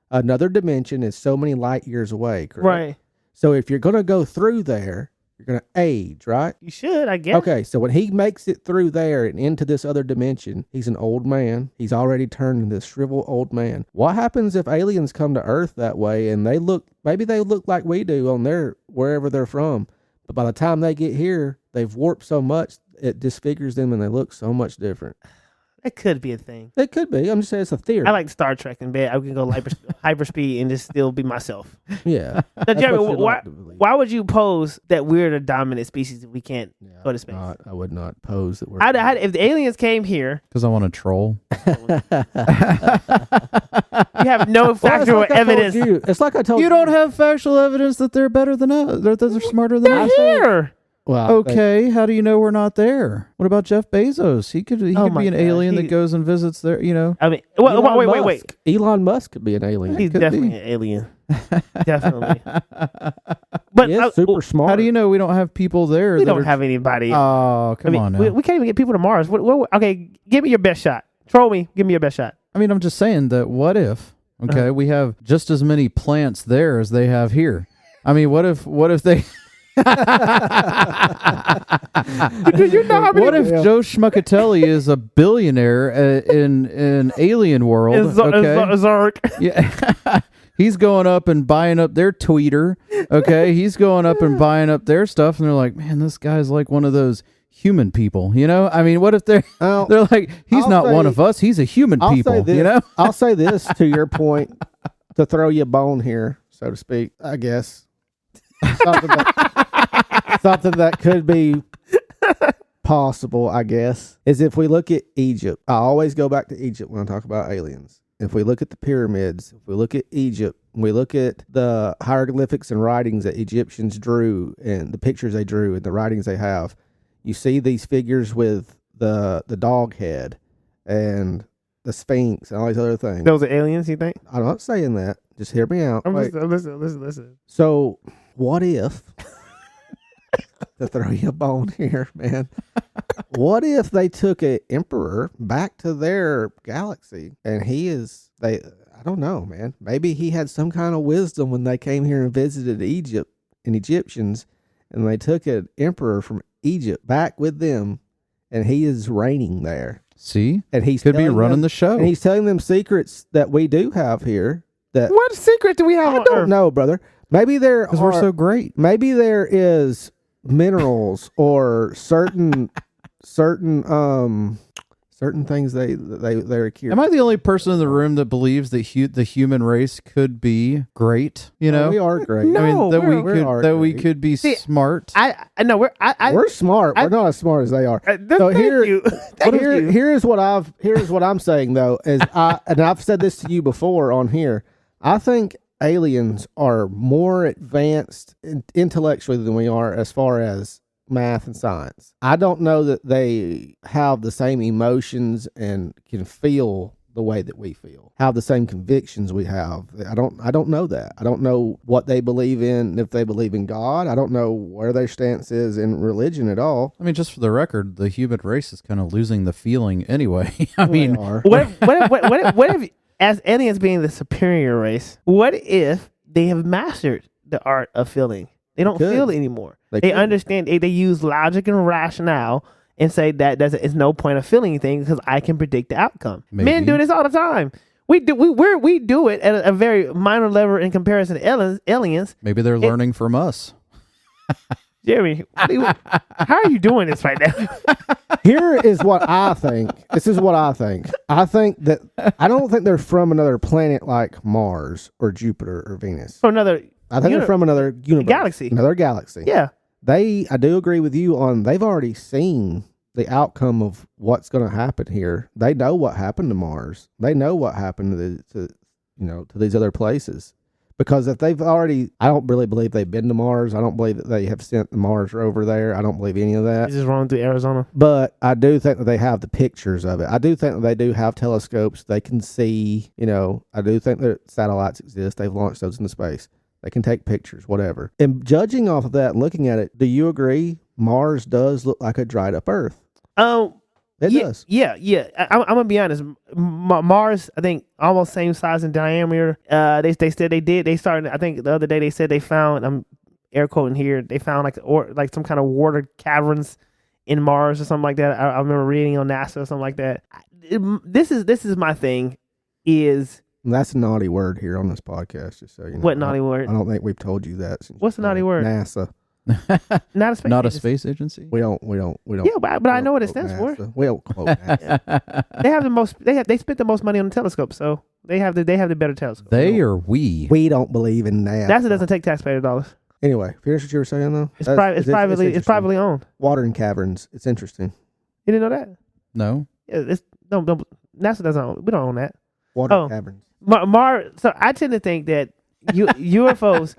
Another dimension is so many light years away, correct? Right. So if you're going to go through there, you're going to age, right? You should, I guess. Okay, so when he makes it through there and into this other dimension, he's an old man. He's already turned into this shriveled old man. What happens if aliens come to Earth that way and maybe they look like we do on wherever they're from, but by the time they get here, they've warped so much, it disfigures them and they look so much different. It could be a thing. It could be. I'm just saying it's a theory. I like Star Trek in bed. I can go hyperspeed and just still be myself. Yeah. Now, Jeremy, why would you pose that we're the dominant species if we can't go to space? I would not pose that we're. If the aliens came here, because I want to troll. You have no factual evidence. It's like I told you. You don't have factual evidence that they're better than us. They're smarter than us. They're here. Well, okay, how do you know we're not there? What about Jeff Bezos? He could be an alien that goes and visits there. I mean, wait. Elon Musk could be an alien. He's definitely an alien. Definitely. But he is super smart. How do you know we don't have people there? We don't have anybody. Oh, come on now. We can't even get people to Mars. Okay, give me your best shot. Troll me. Give me your best shot. I mean, I'm just saying that what if, we have just as many plants there as they have here? I mean, what if they... Do you know how many what if Joe Schmuckatelli is a billionaire in alien world? Zark. Yeah. He's going up and buying up their tweeter. Okay. He's going up and buying up their stuff. And they're like, man, this guy's like one of those human people, I mean, what if they're like, he's not one of us. He's a human people, I'll say this to your point, to throw you a bone here, so to speak, I guess. Something that could be possible, I guess, is if we look at Egypt. I always go back to Egypt when I talk about aliens. If we look at the pyramids, if we look at Egypt, we look at the hieroglyphics and writings that Egyptians drew and the pictures they drew and the writings they have, you see these figures with the dog head and the Sphinx and all these other things. Those are aliens, you think? I'm not saying that. Just hear me out. Listen. So, what if, to throw you a bone here, man, what if they took an emperor back to their galaxy and I don't know, man. Maybe he had some kind of wisdom when they came here and visited Egypt and Egyptians, and they took an emperor from Egypt back with them, and he is reigning there. See? And he could be running the show. And he's telling them secrets that we do have here. What secret do we have? I don't know, brother. Maybe because we're so great. Maybe there is minerals or certain things they're cured. Am I the only person in the room that believes that the human race could be great? We are great. No, we could be smart. We're smart. We're not as smart as they are. So here's what I'm saying though is and I've said this to you before on here. I think aliens are more advanced intellectually than we are as far as math and science. I don't know that they have the same emotions and can feel the way that we feel, have the same convictions we have. I don't know that. I don't know what they believe in, if they believe in God. I don't know where their stance is in religion at all. I mean, just for the record, the human race is kind of losing the feeling anyway. I mean, what if as aliens being the superior race, what if they have mastered the art of feeling? They don't feel anymore. They understand. They use logic and rationale and say that it's no point of feeling anything because I can predict the outcome. Maybe. Men do this all the time. We do it at a very minor level in comparison to aliens. Maybe they're learning from us. Jeremy, how are you doing this right now? Here is what I think. This is what I think. I don't think they're from another planet like Mars or Jupiter or Venus. I think they're from another universe. Galaxy. Another galaxy. Yeah. I do agree with you on they've already seen the outcome of what's going to happen here. They know what happened to Mars. They know what happened to these other places. Because if they've already, I don't really believe they've been to Mars. I don't believe that they have sent the Mars rover there. I don't believe any of that. It's just rolling through Arizona. But I do think that they have the pictures of it. I do think that they do have telescopes. They can see, I do think that satellites exist. They've launched those into space. They can take pictures, whatever. And judging off of that and looking at it, do you agree Mars does look like a dried up Earth? It does. Yeah. I'm gonna be honest. Mars, I think, almost same size and diameter. They said they did. They started. I think the other day they said they found. I'm air quoting here. They found like some kind of water caverns in Mars or something like that. I remember reading on NASA or something like that. This is my thing. That's a naughty word here on this podcast. Just so you know. What naughty word? I don't think we've told you that. What's the naughty word? NASA. Not a space. Not agency. a space agency. We don't. Yeah, but I know what it stands for. We don't quote NASA. They have the most. They spent the most money on the telescope, so they have the better telescope. They or we? We don't believe in NASA. NASA doesn't take taxpayer dollars. Anyway, finish what you were saying though. It's privately owned. Water and caverns. It's interesting. You didn't know that? No. Yeah, don't NASA doesn't own. We don't own that. Water and caverns. So I tend to think that UFOs.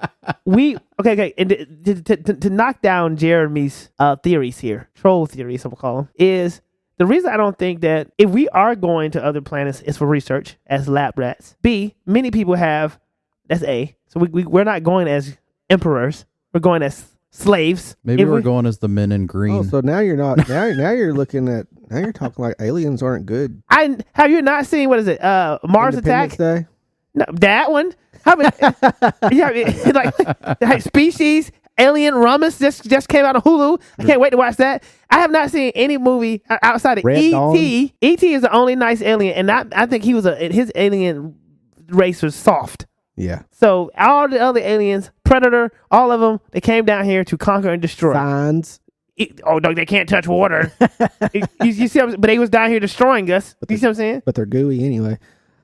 And to knock down Jeremy's theories here, troll theories, I'm gonna call them, is the reason I don't think that if we are going to other planets is for research as lab rats. B, many people have. That's A. So we're not going as emperors. We're going as slaves. Maybe we're going as the men in green. Oh, so now you're not. Now you're looking at. Now you're talking like aliens aren't good. Have you not seen what is it? Mars Attack. Day? No, that one. How many? like Species, Alien, Rummus just came out on Hulu. I can't wait to watch that. I have not seen any movie outside of E.T. E.T. is the only nice alien, and I think his alien race was soft. Yeah. So all the other aliens, Predator, all of them, they came down here to conquer and destroy. Signs. No, they can't touch water. you see, but they was down here destroying us. You see what I'm saying? But they're gooey anyway.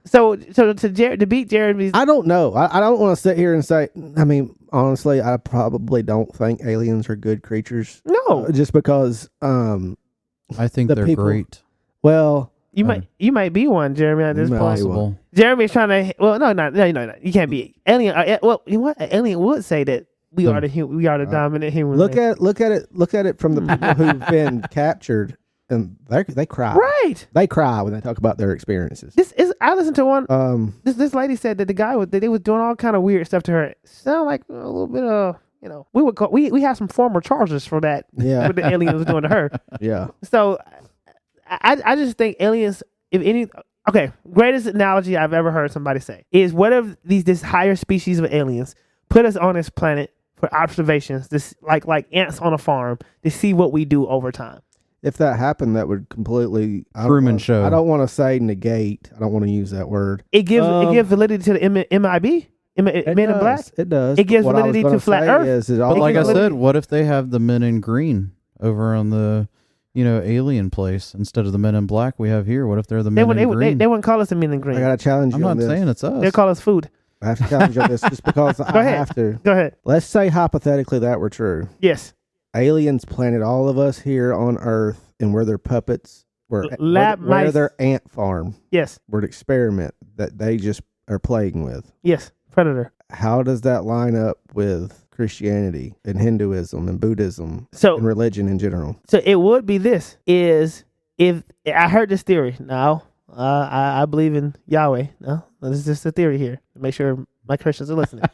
So to beat Jeremy's, I don't know. I don't want to sit here and say. I mean, honestly, I probably don't think aliens are good creatures. No, just because. I think they're great. Well, you might be one, Jeremy. At this point, possible. Jeremy's trying to. Well, no. You can't be alien. Well, you know what? An alien would say that we are the dominant human. Look at it from the people who've been captured. And they cry. Right. They cry when they talk about their experiences. I listened to one. This lady said that the guy they was doing all kind of weird stuff to her. Sound like a little bit of we have some former charges for that. Yeah. What the alien was doing to her. Yeah. So I just think aliens, if any, greatest analogy I've ever heard somebody say is what if this higher species of aliens put us on this planet for observations, this like ants on a farm to see what we do over time. If that happened, that would completely Truman Show. I don't want to say negate. I don't want to use that word. It gives validity to the MIB, Men in Black. It does. It gives validity to Flat Earth. But like I said, what if they have the Men in Green over on the alien place instead of the Men in Black we have here? What if they're the Men in Green? They wouldn't call us the Men in Green. I got to challenge you. I'm not saying it's us. They call us food. I have to challenge you on this just because I have to. Go ahead. Let's say hypothetically that were true. Yes. Aliens planted all of us here on Earth, and we're their puppets. We're their ant farm. Yes. We're an experiment that they just are playing with. Yes. Predator. How does that line up with Christianity and Hinduism and Buddhism and religion in general? So it would be this: is if I heard this theory. Now I believe in Yahweh. No, this is just a theory here. Make sure my Christians are listening.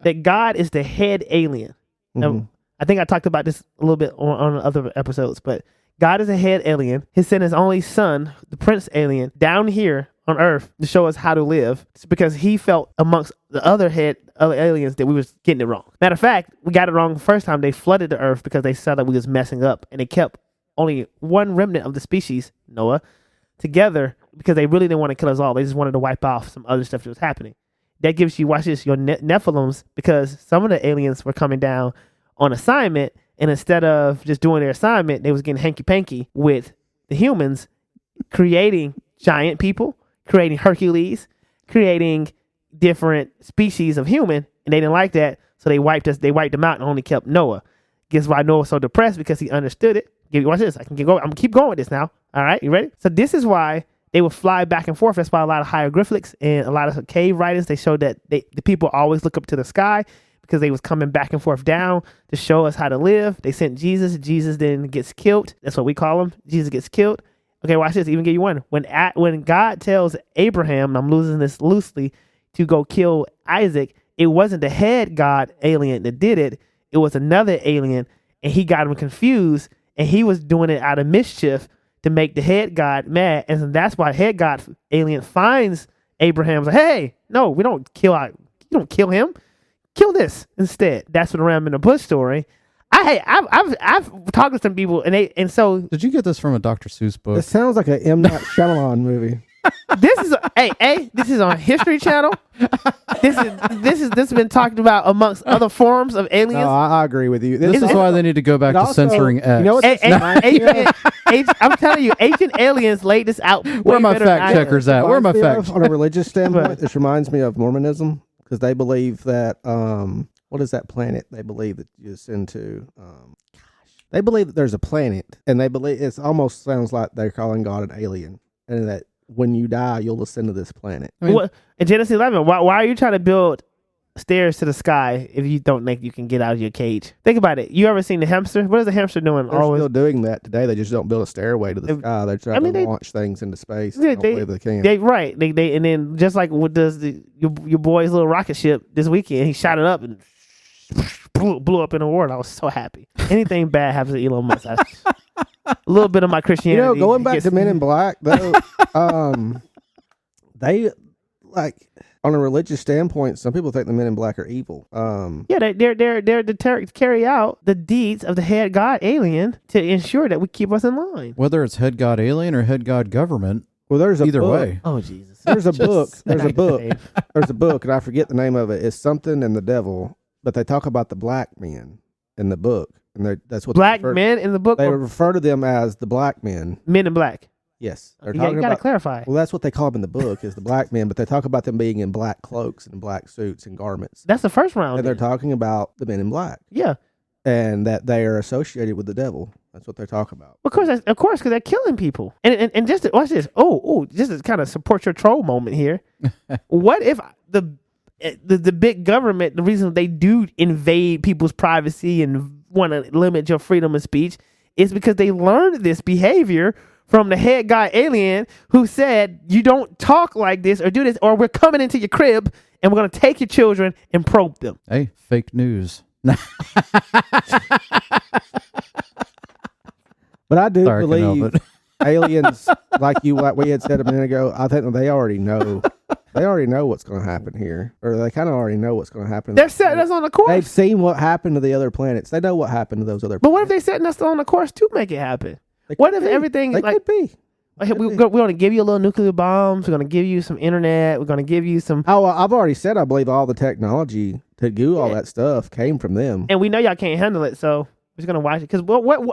That God is the head alien. Now, I think I talked about this a little bit on other episodes, but God is a head alien. He sent his only son, the prince alien, down here on Earth to show us how to live. It's because he felt amongst the other aliens that we was getting it wrong. Matter of fact, we got it wrong the first time. They flooded the Earth because they saw that we was messing up, and they kept only one remnant of the species, Noah, together because they really didn't want to kill us all. They just wanted to wipe off some other stuff that was happening. That gives you, watch this, your Nephilims, because some of the aliens were coming down on assignment, and instead of just doing their assignment, they was getting hanky-panky with the humans, creating giant people, creating Hercules, creating different species of human, and they didn't like that, so they wiped them out and only kept Noah. Guess why Noah was so depressed? Because he understood it. Watch this. I'm gonna keep going with this now. All right, you ready? So this is why they would fly back and forth. That's why a lot of hieroglyphics and a lot of cave writings, they showed that the people always look up to the sky, because they was coming back and forth down to show us how to live. They sent Jesus. Jesus then gets killed. That's what we call him. Jesus gets killed. Okay, watch this. Even give you one. When God tells Abraham, and I'm losing this loosely, to go kill Isaac, it wasn't the head God alien that did it. It was another alien, and he got him confused, and he was doing it out of mischief to make the head God mad. And that's why head God alien finds Abraham. Like, hey, no, you don't kill him. Kill this instead. That's what Ram in the Bush story. I've talked to some people, and so did you get this from a Dr. Seuss book? It sounds like an M. Night Shyamalan movie. This is on History Channel. This has been talked about amongst other forms of aliens. No, I agree with you. This is why they need to go back to censoring X. You know what I'm telling you, ancient aliens laid this out. Where are my fact checkers at? Where are my fact? On a religious standpoint, this reminds me of Mormonism because they believe that what is that planet? They believe that you ascend to. They believe that there's a planet, and they believe it almost sounds like they're calling God an alien, and that when you die, you'll ascend to this planet. I mean, in Genesis 11, why are you trying to build stairs to the sky if you don't think you can get out of your cage? Think about it. You ever seen the hamster? What is the hamster doing? They're still doing that today. They just don't build a stairway to the sky. They're trying to launch things into space. They believe they can. They and then just like what does your boy's little rocket ship this weekend? He shot it up and blew up in the water. I was so happy. Anything bad happens to Elon Musk. A little bit of my Christianity. Going back to Men in Black, though, they like on a religious standpoint. Some people think the Men in Black are evil. They're to carry out the deeds of the head god alien to ensure that we keep us in line. Whether it's head god alien or head god government. Well, there's either way. Oh Jesus! There's a book. There's a book, and I forget the name of it. It's something in the devil. But they talk about the black men in the book, and that's what black men in the book. They refer to them as the black men. Men in black. Yes, you got to clarify. Well, that's what they call them in the book is the black men, but they talk about them being in black cloaks and black suits and garments. That's the first round. And they're talking about the Men in Black. Yeah, and that they are associated with the devil. That's what they're talking about. Of course, because they're killing people. And just to, watch this. Just to kind of support your troll moment here. What if the big government, the reason they do invade people's privacy and want to limit your freedom of speech is because they learned this behavior from the head guy alien who said, you don't talk like this or do this, or we're coming into your crib and we're going to take your children and probe them. Hey, fake news. But I do believe aliens, like we had said a minute ago, I think they already know. They already know what's going to happen here, or they kind of already know what's going to happen. They're setting us on the course. They've seen what happened to the other planets. They know what happened to those other planets. But what if they're setting us on the course to make it happen? What if everything they could be? We're going to give you a little nuclear bombs. We're going to give you some internet. We're going to give you some. Oh, I've already said I believe all the technology to do all that stuff came from them. And we know y'all can't handle it, so we're just going to watch it. Because,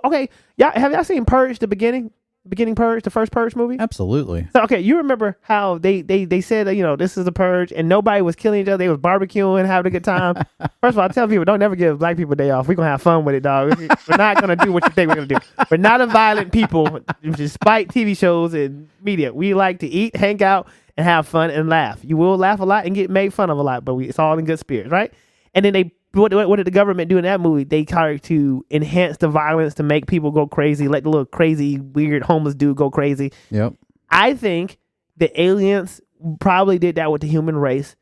okay, have y'all seen Purge, the beginning Purge, the first Purge movie? Absolutely. So, okay, you remember how they said that, this is the Purge, and nobody was killing each other. They was barbecuing, having a good time. First of all, I tell people, don't never give black people a day off. We're going to have fun with it, dog. We're not going to do what you think we're going to do. We're not a violent people, despite TV shows and media. We like to eat, hang out, and have fun and laugh. You will laugh a lot and get made fun of a lot, but it's all in good spirits, right? And then what did the government do in that movie? They tried to enhance the violence to make people go crazy, let the little crazy, weird homeless dude go crazy. Yep. I think the aliens probably did that with the human race.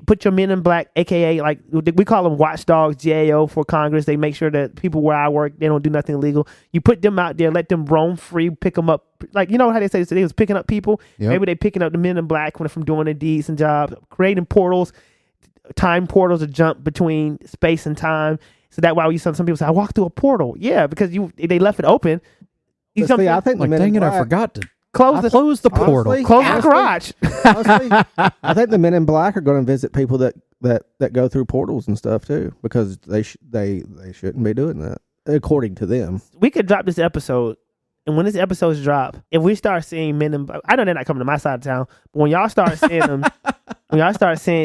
Put your Men in Black, aka like we call them watchdogs, GAO for Congress. They make sure that people where I work, they don't do nothing illegal. You put them out there, let them roam free, pick them up. Like, you know how they say they was picking up people? Yep. Maybe they picking up the Men in Black from doing their deeds and jobs, creating portals. Time portals to jump between space and time, so that why some people say I walked through a portal. Yeah, because they left it open. I think dang it, I forgot to close the portal, close the garage. Honestly, I think the Men in Black are going to visit people that go through portals and stuff too, because they shouldn't be doing that according to them. We could drop this episode. And when this episode's drop, if we start seeing Men in Black, I know they're not coming to my side of town, but when y'all start seeing them,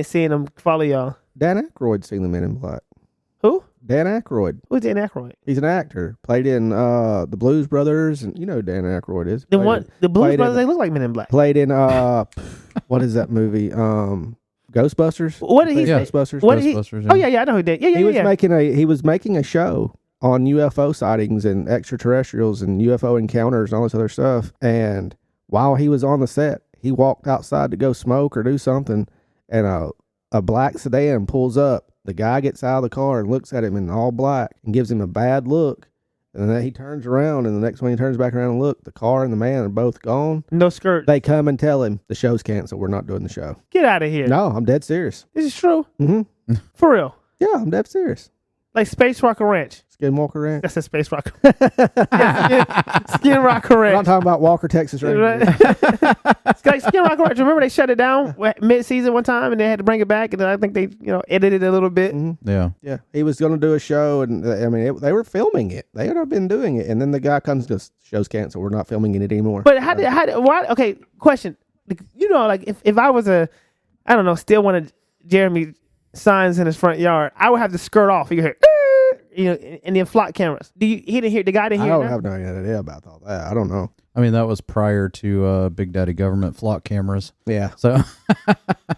seeing them follow y'all. Dan Aykroyd's seen the Men in Black. Who? Dan Aykroyd. Who's Dan Aykroyd? He's an actor. Played in the Blues Brothers, and you know who Dan Aykroyd is. The Blues Brothers, they look like Men in Black. Played in what is that movie? Ghostbusters. What did he say? Ghostbusters. Ghostbusters. Oh yeah, I know who did. Yeah. He was making a show on UFO sightings and extraterrestrials and UFO encounters and all this other stuff. And while he was on the set, he walked outside to go smoke or do something, and a black sedan pulls up. The guy gets out of the car and looks at him in all black and gives him a bad look. And then he turns around, and the next one he turns back around and look, the car and the man are both gone. No skirt. They come and tell him the show's canceled. We're not doing the show. Get out of here. No, I'm dead serious. This is true. Mm-hmm. For real. Yeah, I'm dead serious. Like Space Rocket Ranch. Skinwalker Ranch. That's a space rock. Skin Rocker Ranch. I'm not talking about Walker, Texas Ranger. It's like Skin Rocker Ranch. Remember they shut it down mid-season one time, and they had to bring it back, and then I think they edited it a little bit. Mm-hmm. Yeah. He was going to do a show, and I mean they were filming it. They had been doing it, and then the guy comes to show's canceled. We're not filming it anymore. But why? Okay, question. Like if I was still one of Jeremy signs in his front yard, I would have to skirt off. You hear, and then flock cameras. He didn't hear the guy didn't hear. I don't have no idea about all that. I don't know. I mean, that was prior to Big Daddy government flock cameras. Yeah. So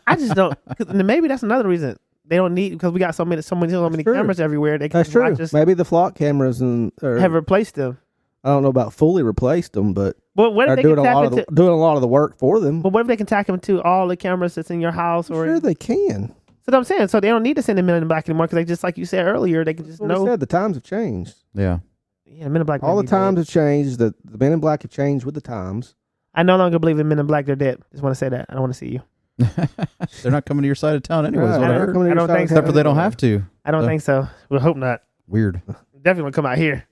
I just don't. Maybe that's another reason they don't need, because we got so many cameras everywhere. That's true. Maybe the flock cameras have replaced them. I don't know about fully replaced them, but what if they doing a lot of the work for them. But what if they can tack them to all the cameras that's in your house? Sure, they can. That's what I'm saying. So they don't need to send the Men in Black anymore, because they just, like you said earlier, they can just know. We said the times have changed. yeah. Yeah, Men in Black. All the times have changed. The Men in Black have changed with the times. I no longer believe in Men in Black. They're dead. Just want to say that. I don't want to see you. They're not coming to your side of town anyways. Right, What I heard. I don't think so. Except for they don't have to. I don't think so. We'll hope not. Weird. Definitely want to come out here.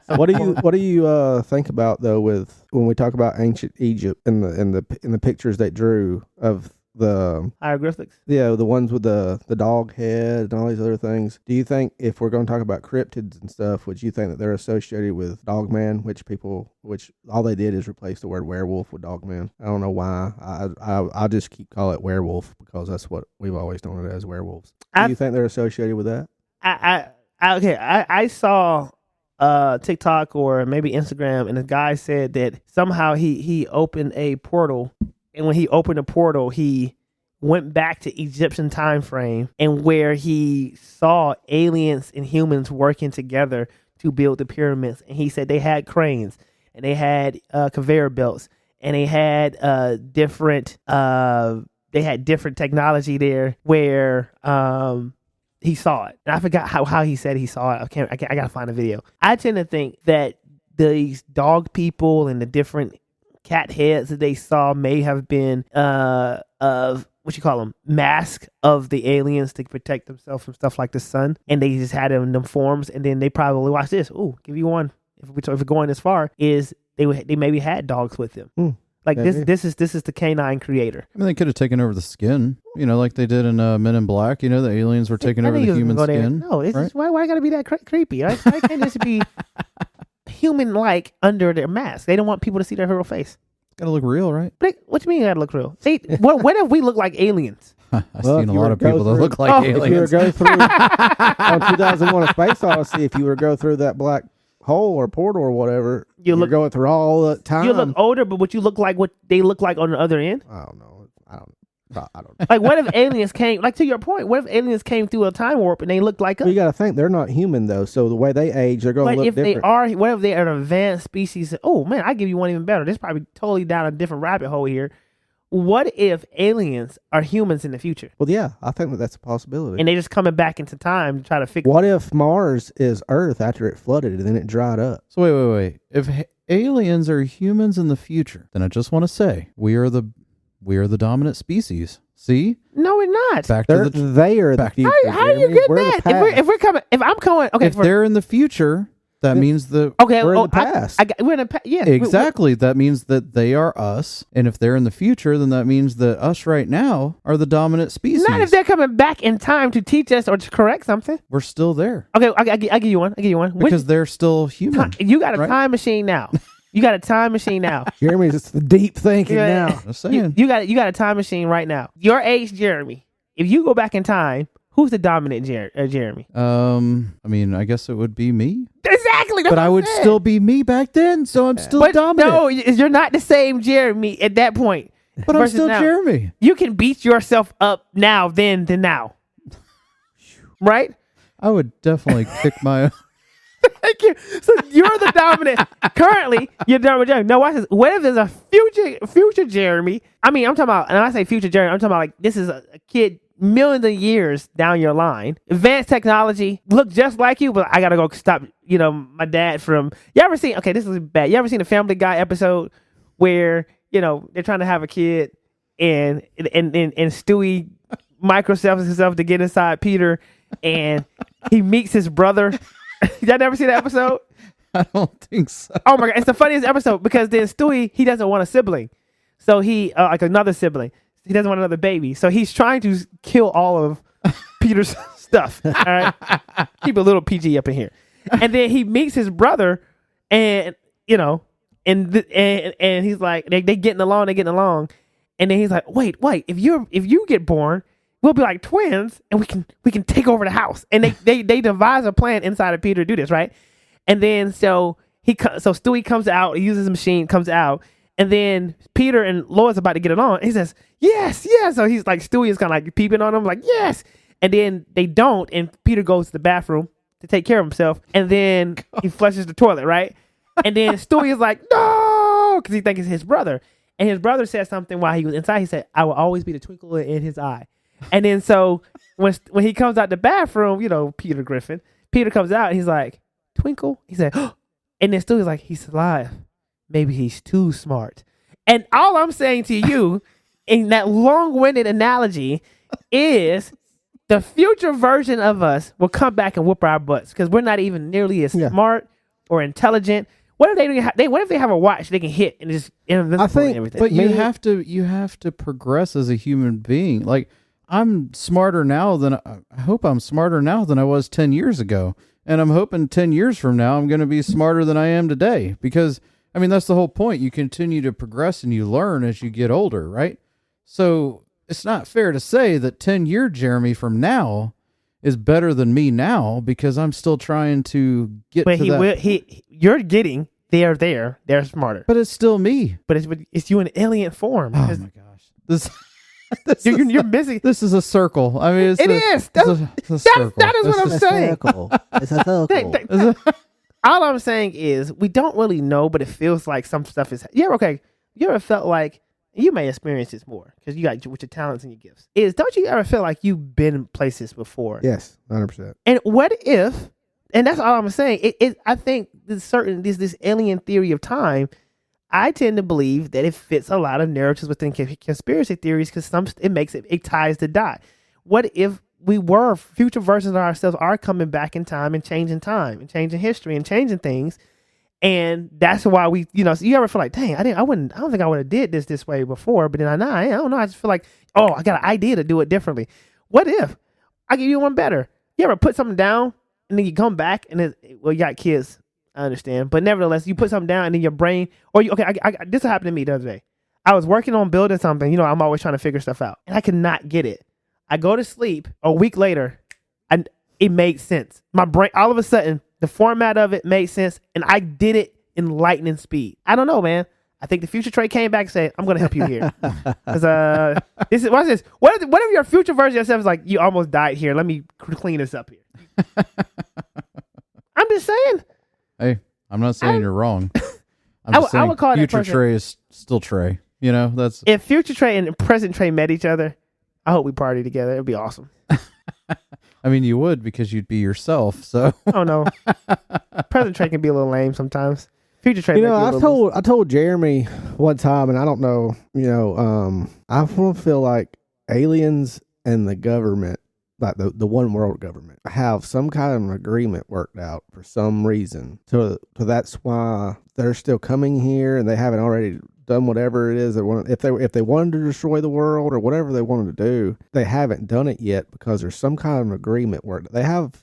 What do you think about though with when we talk about ancient Egypt and the pictures they drew of the hieroglyphics? Yeah, the ones with the dog head and all these other things. Do you think, if we're going to talk about cryptids and stuff, would you think that they're associated with Dogman, which all they did is replace the word werewolf with Dogman? I don't know why. I just keep call it werewolf because that's what we've always known it as, werewolves. Do you think they're associated with that? I saw TikTok or maybe Instagram, and the guy said that somehow he opened a portal, and when he opened a portal, he went back to Egyptian time frame, and where he saw aliens and humans working together to build the pyramids. And he said they had cranes, and they had conveyor belts, and they had different technology there where he saw it. And I forgot how he said he saw it. I gotta find a video. I tend to think that these dog people and the different cat heads that they saw may have been of mask of the aliens to protect themselves from stuff like the sun, and they just had them in them forms. And then they probably watch this. Ooh, give you one. If we're going as far, is they maybe had dogs with them. Like this is the canine creator. I mean, they could have taken over the skin, like they did in Men in Black. The aliens were taking over the human skin. No, it's just, why I gotta be that creepy? Right? Why can't this be human-like under their mask? They don't want people to see their real face. It's gotta look real, right? What do you mean gotta look real? What if we look like aliens? I've seen a lot of people that look like aliens. If you were to go through on 2001: A Space Odyssey, if you were to go through that black hole or portal or whatever, you're going through all the time. You look older, but would you look like what they look like on the other end? I don't know. I don't know. Like, what if aliens came? Like, to your point, what if aliens came through a time warp and they look like us? Well, you got to think they're not human though, so the way they age, they're going to look different. What if they are an advanced species? Oh man, I give you one even better. This is probably totally down a different rabbit hole here. What if aliens are humans in the future? Well, yeah, I think that's a possibility. And they just coming back into time to try to fix. What if Mars is Earth after it flooded and then it dried up? So wait. If aliens are humans in the future, then I just want to say we are the dominant species. See? No, we're not. They are the future. How do you get that? If I'm coming, okay. If they're in the future, that means we're in the past. We're in the past. Yes, exactly. That means that they are us, and if they're in the future, then that means that us right now are the dominant species. Not if they're coming back in time to teach us or to correct something. We're still there. Okay, I give you one. Because they're still human. You got a time machine now. You got a time machine now. Jeremy's it's the deep thinking now. I'm saying. You got a time machine right now. Your age, Jeremy. If you go back in time, who's the dominant Jeremy? I mean, I guess it would be me. Exactly. But I would still be me back then, so I'm still dominant. No, you're not the same Jeremy at that point. But I'm still now. Jeremy. You can beat yourself up now than now. Right? I would definitely kick my... Thank you. So you're the dominant. Currently, you're dominant Jeremy. No, watch this. What if there's a future Jeremy? I mean, I'm talking about, and I say future Jeremy, I'm talking about like this is a kid millions of years down your line. Advanced technology, look just like you, but I gotta go stop, my dad from... You ever seen... Okay, this is bad. You ever seen a Family Guy episode where, they're trying to have a kid and Stewie microselves himself to get inside Peter, and he meets his brother. Y'all never see that episode? I don't think so. Oh my God. It's the funniest episode because then Stewie, he doesn't want a sibling. So he, like another sibling. He doesn't want another baby. So he's trying to kill all of Peter's stuff. All right. Keep a little PG up in here. And then he meets his brother and, and he's like, they getting along. And then he's like, wait, if you get born, we'll be like twins and we can take over the house. And they devise a plan inside of Peter to do this, right? And then so Stewie comes out, he uses the machine, comes out, and then Peter and Lois about to get it on. He says, yes. So he's like, Stewie is kind of like peeping on him, like, yes. And then they don't, and Peter goes to the bathroom to take care of himself, and then he flushes the toilet, right? And then Stewie is like, no, because he thinks it's his brother. And his brother said something while he was inside. He said, I will always be the twinkle in his eye. And then so when he comes out the bathroom, Peter Griffin, Peter comes out and he's like, Twinkle? He said, oh. And then Stewie's like, he's alive. Maybe he's too smart. And all I'm saying to you in that long-winded analogy is the future version of us will come back and whoop our butts because we're not even nearly as smart or intelligent. What if they have a watch they can hit and just invincible and everything? But you have to progress as a human being. Like I'm smarter now than I hope I'm smarter now than I was 10 years ago. And I'm hoping 10 years from now, I'm going to be smarter than I am today because that's the whole point. You continue to progress and you learn as you get older, right? So it's not fair to say that 10-year Jeremy from now is better than me now because I'm still trying to get to that. You're getting they're smarter. But it's still me. But it's you in alien form. Oh my gosh. You're missing. This is a circle. That's that is what I'm saying. It's a circle. All I'm saying is we don't really know, but it feels like some stuff is. You ever felt like you may experience this more because you got with your talents and your gifts. Don't you ever feel like you've been places before? Yes, 100%. And what if? And that's all I'm saying. I think this alien theory of time. I tend to believe that it fits a lot of narratives within conspiracy theories because it ties the dot. What if we were future versions of ourselves are coming back in time and changing history and changing things, and that's why we, so you ever feel like, dang, I don't think I would have did this way before, but then I don't know, I just feel like, oh, I got an idea to do it differently. What if I give you one better? You ever put something down and then you come back and you got kids. I understand. But nevertheless, you put something down and in your brain, this happened to me the other day. I was working on building something. I'm always trying to figure stuff out. And I could not get it. I go to sleep a week later and it made sense. My brain, all of a sudden, the format of it made sense and I did it in lightning speed. I don't know, man. I think the future Trey came back and said, I'm going to help you here. Because watch this. What if your future version of yourself is like, you almost died here. Let me clean this up here. I'm just saying. Hey, I'm not saying you're wrong. I would call future that person, Trey is still Trey. That's if future Trey and present Trey met each other. I hope we party together. It'd be awesome. You would because you'd be yourself. So oh no, present Trey can be a little lame sometimes. Future Trey. I told Jeremy one time, and I don't know. I feel like aliens and the government. Like the one world government have some kind of an agreement worked out for some reason. So that's why they're still coming here and they haven't already done whatever it is they want. If they wanted to destroy the world or whatever they wanted to do, they haven't done it yet because there's some kind of an agreement where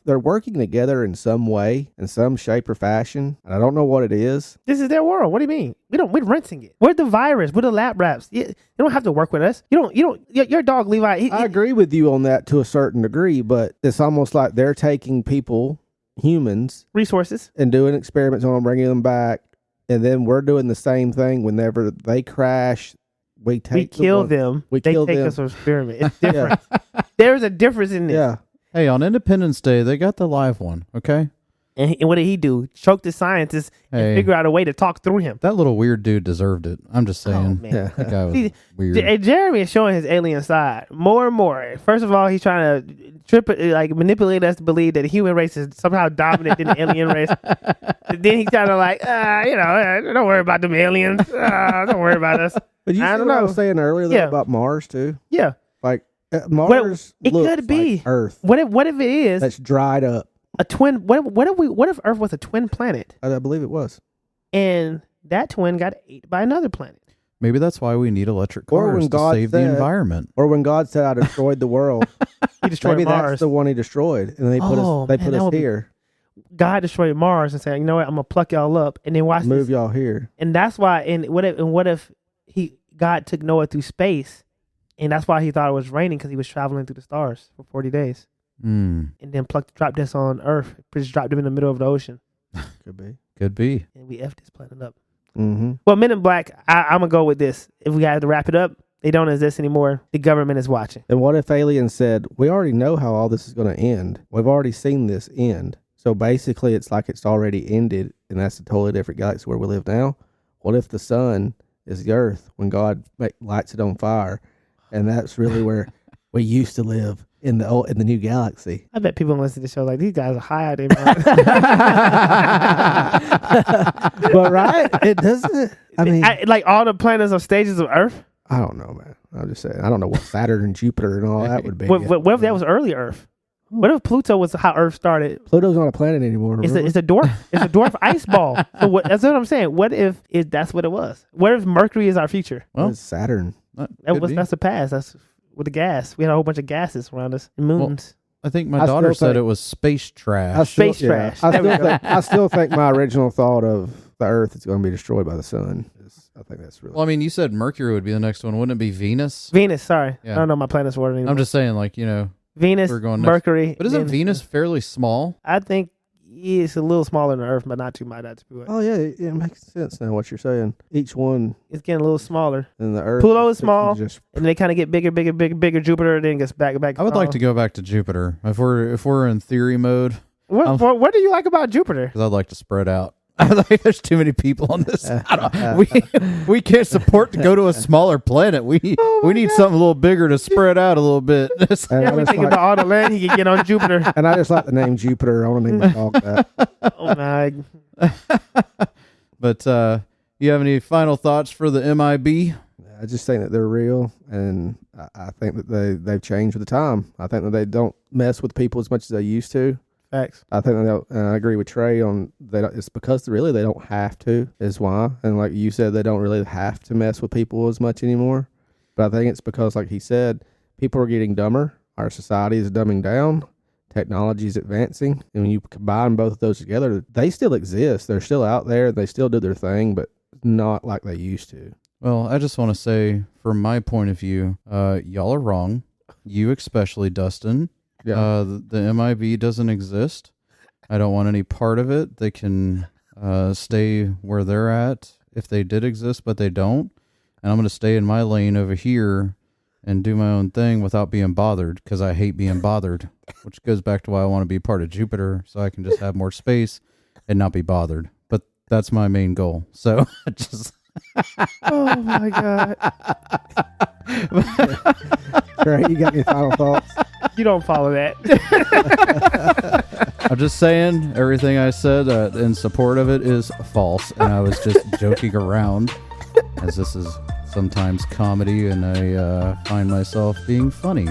they're working together in some way, in some shape or fashion. And I don't know what it is. This is their world. What do you mean? We're renting it. We're the virus. We're the lab rats. You don't have to work with us. Your dog Levi. I agree with you on that to a certain degree, but it's almost like they're taking people, humans, resources, and doing experiments on them, bringing them back. And then we're doing the same thing whenever they crash. We kill them. They take us on experiment. It's different. There's a difference in this. Yeah. Hey, on Independence Day, they got the live one, okay? And what did he do? Choke the scientist and figure out a way to talk through him. That little weird dude deserved it. I'm just saying. Oh, man. That guy was weird. Jeremy is showing his alien side more and more. First of all, he's trying to manipulate us to believe that the human race is somehow dominant in the alien race. Then he's kind of like, don't worry about them aliens. Don't worry about us. But you see what I was saying earlier about Mars too? Yeah. Like Mars it looks could be like Earth. What if it is That's dried up? a twin? What if Earth was a twin planet I believe it was. and that twin got ate by another planet? Maybe that's why we need electric Or cars when to God save the said- environment. Or when God said, "I destroyed the world," He destroyed maybe Mars. that's the one He destroyed, and they put us. They man, put that us would be- here. God destroyed Mars and said, "You know what? I'm gonna pluck y'all up and then watch Move this." y'all here. And that's why. And what if God took Noah through space, and that's why he thought it was raining because he was traveling through the stars for 40 days, and then dropped this on Earth, just dropped him in the middle of the ocean, Could be. Could be. and we effed this planet up. Mm-hmm. Well, Men in Black, I'm gonna go with this. If we have to wrap it up, they don't exist anymore. The government is watching. And what if aliens said, "We already know how all this is going to end. We've already seen this end. So basically, it's like it's already ended, and that's a totally different galaxy where we live now." What if the sun is the Earth when God lights it on fire, and that's really where we used to live in the new galaxy? I bet people listen to the show like, these guys are high out there, man. But right, it doesn't. I mean, like all the planets are stages of Earth. I don't know, man. I'm just saying. I don't know what Saturn and Jupiter and all that would be. What if that was early Earth? What if Pluto was how Earth started? Pluto's not a planet anymore. It's remember? a dwarf. It's a dwarf ice ball. So that's what I'm saying. What if that's what it was? What if Mercury is our future? Well, It's Saturn. That's the past. That's with the gas. We had a whole bunch of gases around us. And moons. I think my daughter said it was space trash. Space trash. I still think my original thought of the Earth is going to be destroyed by the sun. I think that's really. Well, I mean, you said Mercury would be the next one. Wouldn't it be Venus? Venus. Sorry, Yeah. I don't know my planet's order anymore. I'm just saying, like, Venus, we're going next. Mercury. But isn't then- Venus fairly small? I think it's a little smaller than Earth, but not too much. Oh yeah, it makes sense now what you're saying. Each one It's getting a little smaller. in the Earth. Pluto is fixing small. to just- And they kind of get bigger. Jupiter then gets back. I would like to go back to Jupiter if we're in theory mode, What do you like about Jupiter? because I'd like to spread out. I like there's too many people on this. We can't support to go to a smaller planet. We need something a little bigger to spread out a little bit. and, Yeah, I we just think about all the land he can get on Jupiter. and I just like the name Jupiter. I want to name my dog that. Oh my! But you have any final thoughts for the MIB? I just think that they're real, and I think that they've changed with the time. I think that they don't mess with people as much as they used to. Facts. I think that I agree with Trey on that. It's because really they don't have to, is why. And like you said, they don't really have to mess with people as much anymore. But I think it's because, like he said, people are getting dumber. Our society is dumbing down. Technology is advancing. And when you combine both of those together, they still exist. They're still out there. They still do their thing, but not like they used to. Well, I just want to say, from my point of view, y'all are wrong. You especially, Dustin. Yeah. The MIB doesn't exist. I don't want any part of it. They can stay where they're at if they did exist, but they don't. And I'm going to stay in my lane over here and do my own thing without being bothered, because I hate being bothered, which goes back to why I want to be part of Jupiter, so I can just have more space and not be bothered. But that's my main goal. So just... Oh my God! Trey, you got any final thoughts? You don't follow that. I'm just saying everything I said in support of it is false, and I was just joking around, as this is sometimes comedy, and I find myself being funny.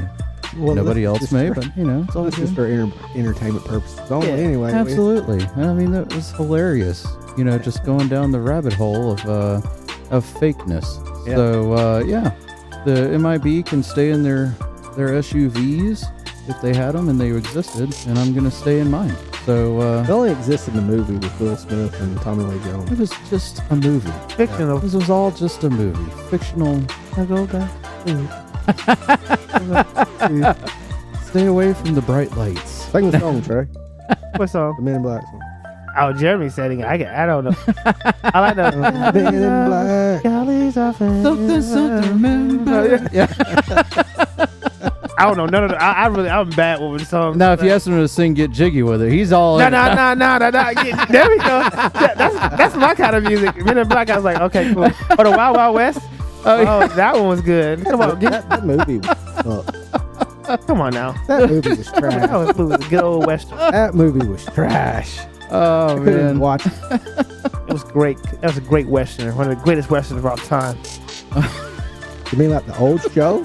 Well, Nobody else may, for, but it's all it's just good. for entertainment purposes only. Yeah, Anyway, Absolutely. I mean, that was hilarious. Just going down the rabbit hole of fakeness. Yeah. So the MIB can stay in their SUVs if they had them and they existed, and I'm gonna stay in mine. So it only exists in the movie with Will Smith and Tommy Lee Jones. it was just a movie. Fictional. This was all just a movie. Fictional. I go back. Stay away from the bright lights. Sing the song, Trey. What song? The Men in Black song. Oh, Jeremy said it. I don't know. I like that. Men in Black. Something remember. Yeah. I don't know. None of the, I'm bad with the song. Now, if you ask him to sing "Get Jiggy with It," he's all No. in. There we go. That's my kind of music. Men in Black. I was like, okay, cool. Oh, the Wild Wild West. Oh, that one was good. Come on, That movie was come on now. That movie was trash. That was a good old western. That movie was trash. Oh I couldn't even man, watch it. It was great. That was a great western. One of the greatest westerns of all time. You mean like the old show?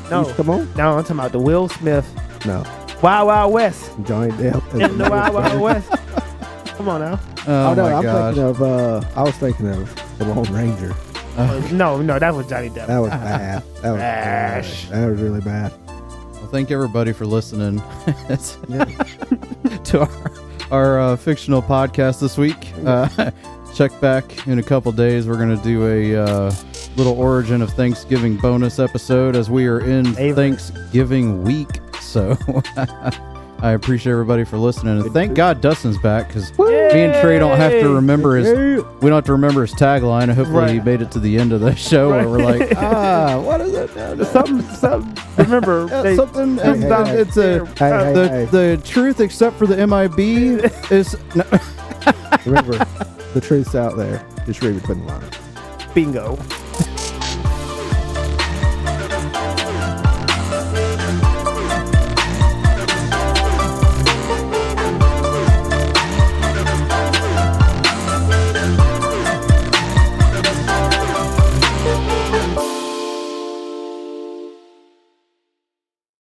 No. Come on. No, I'm talking about the Will Smith. No. Wild Wild West. Johnny Depp. In the Wild Wild West. Come on now. Oh, no, my I'm gosh. thinking of. I was thinking of the Lone Ranger. No, that was Johnny Depp. That was bad. That was Trash. bad. That was really bad. Well, thank everybody for listening to our fictional podcast this week. Check back in a couple days. We're going to do a little origin of Thanksgiving bonus episode as we are in Thanksgiving week. So I appreciate everybody for listening. And thank God Dustin's back, because me and Trey don't have to remember his his tagline. Hopefully he made it to the end of the show where we're like, what is it? Something. Remember, Something. It's the truth except for the MIB is. No. Remember, the truth's out there. Just read between the lines. Bingo.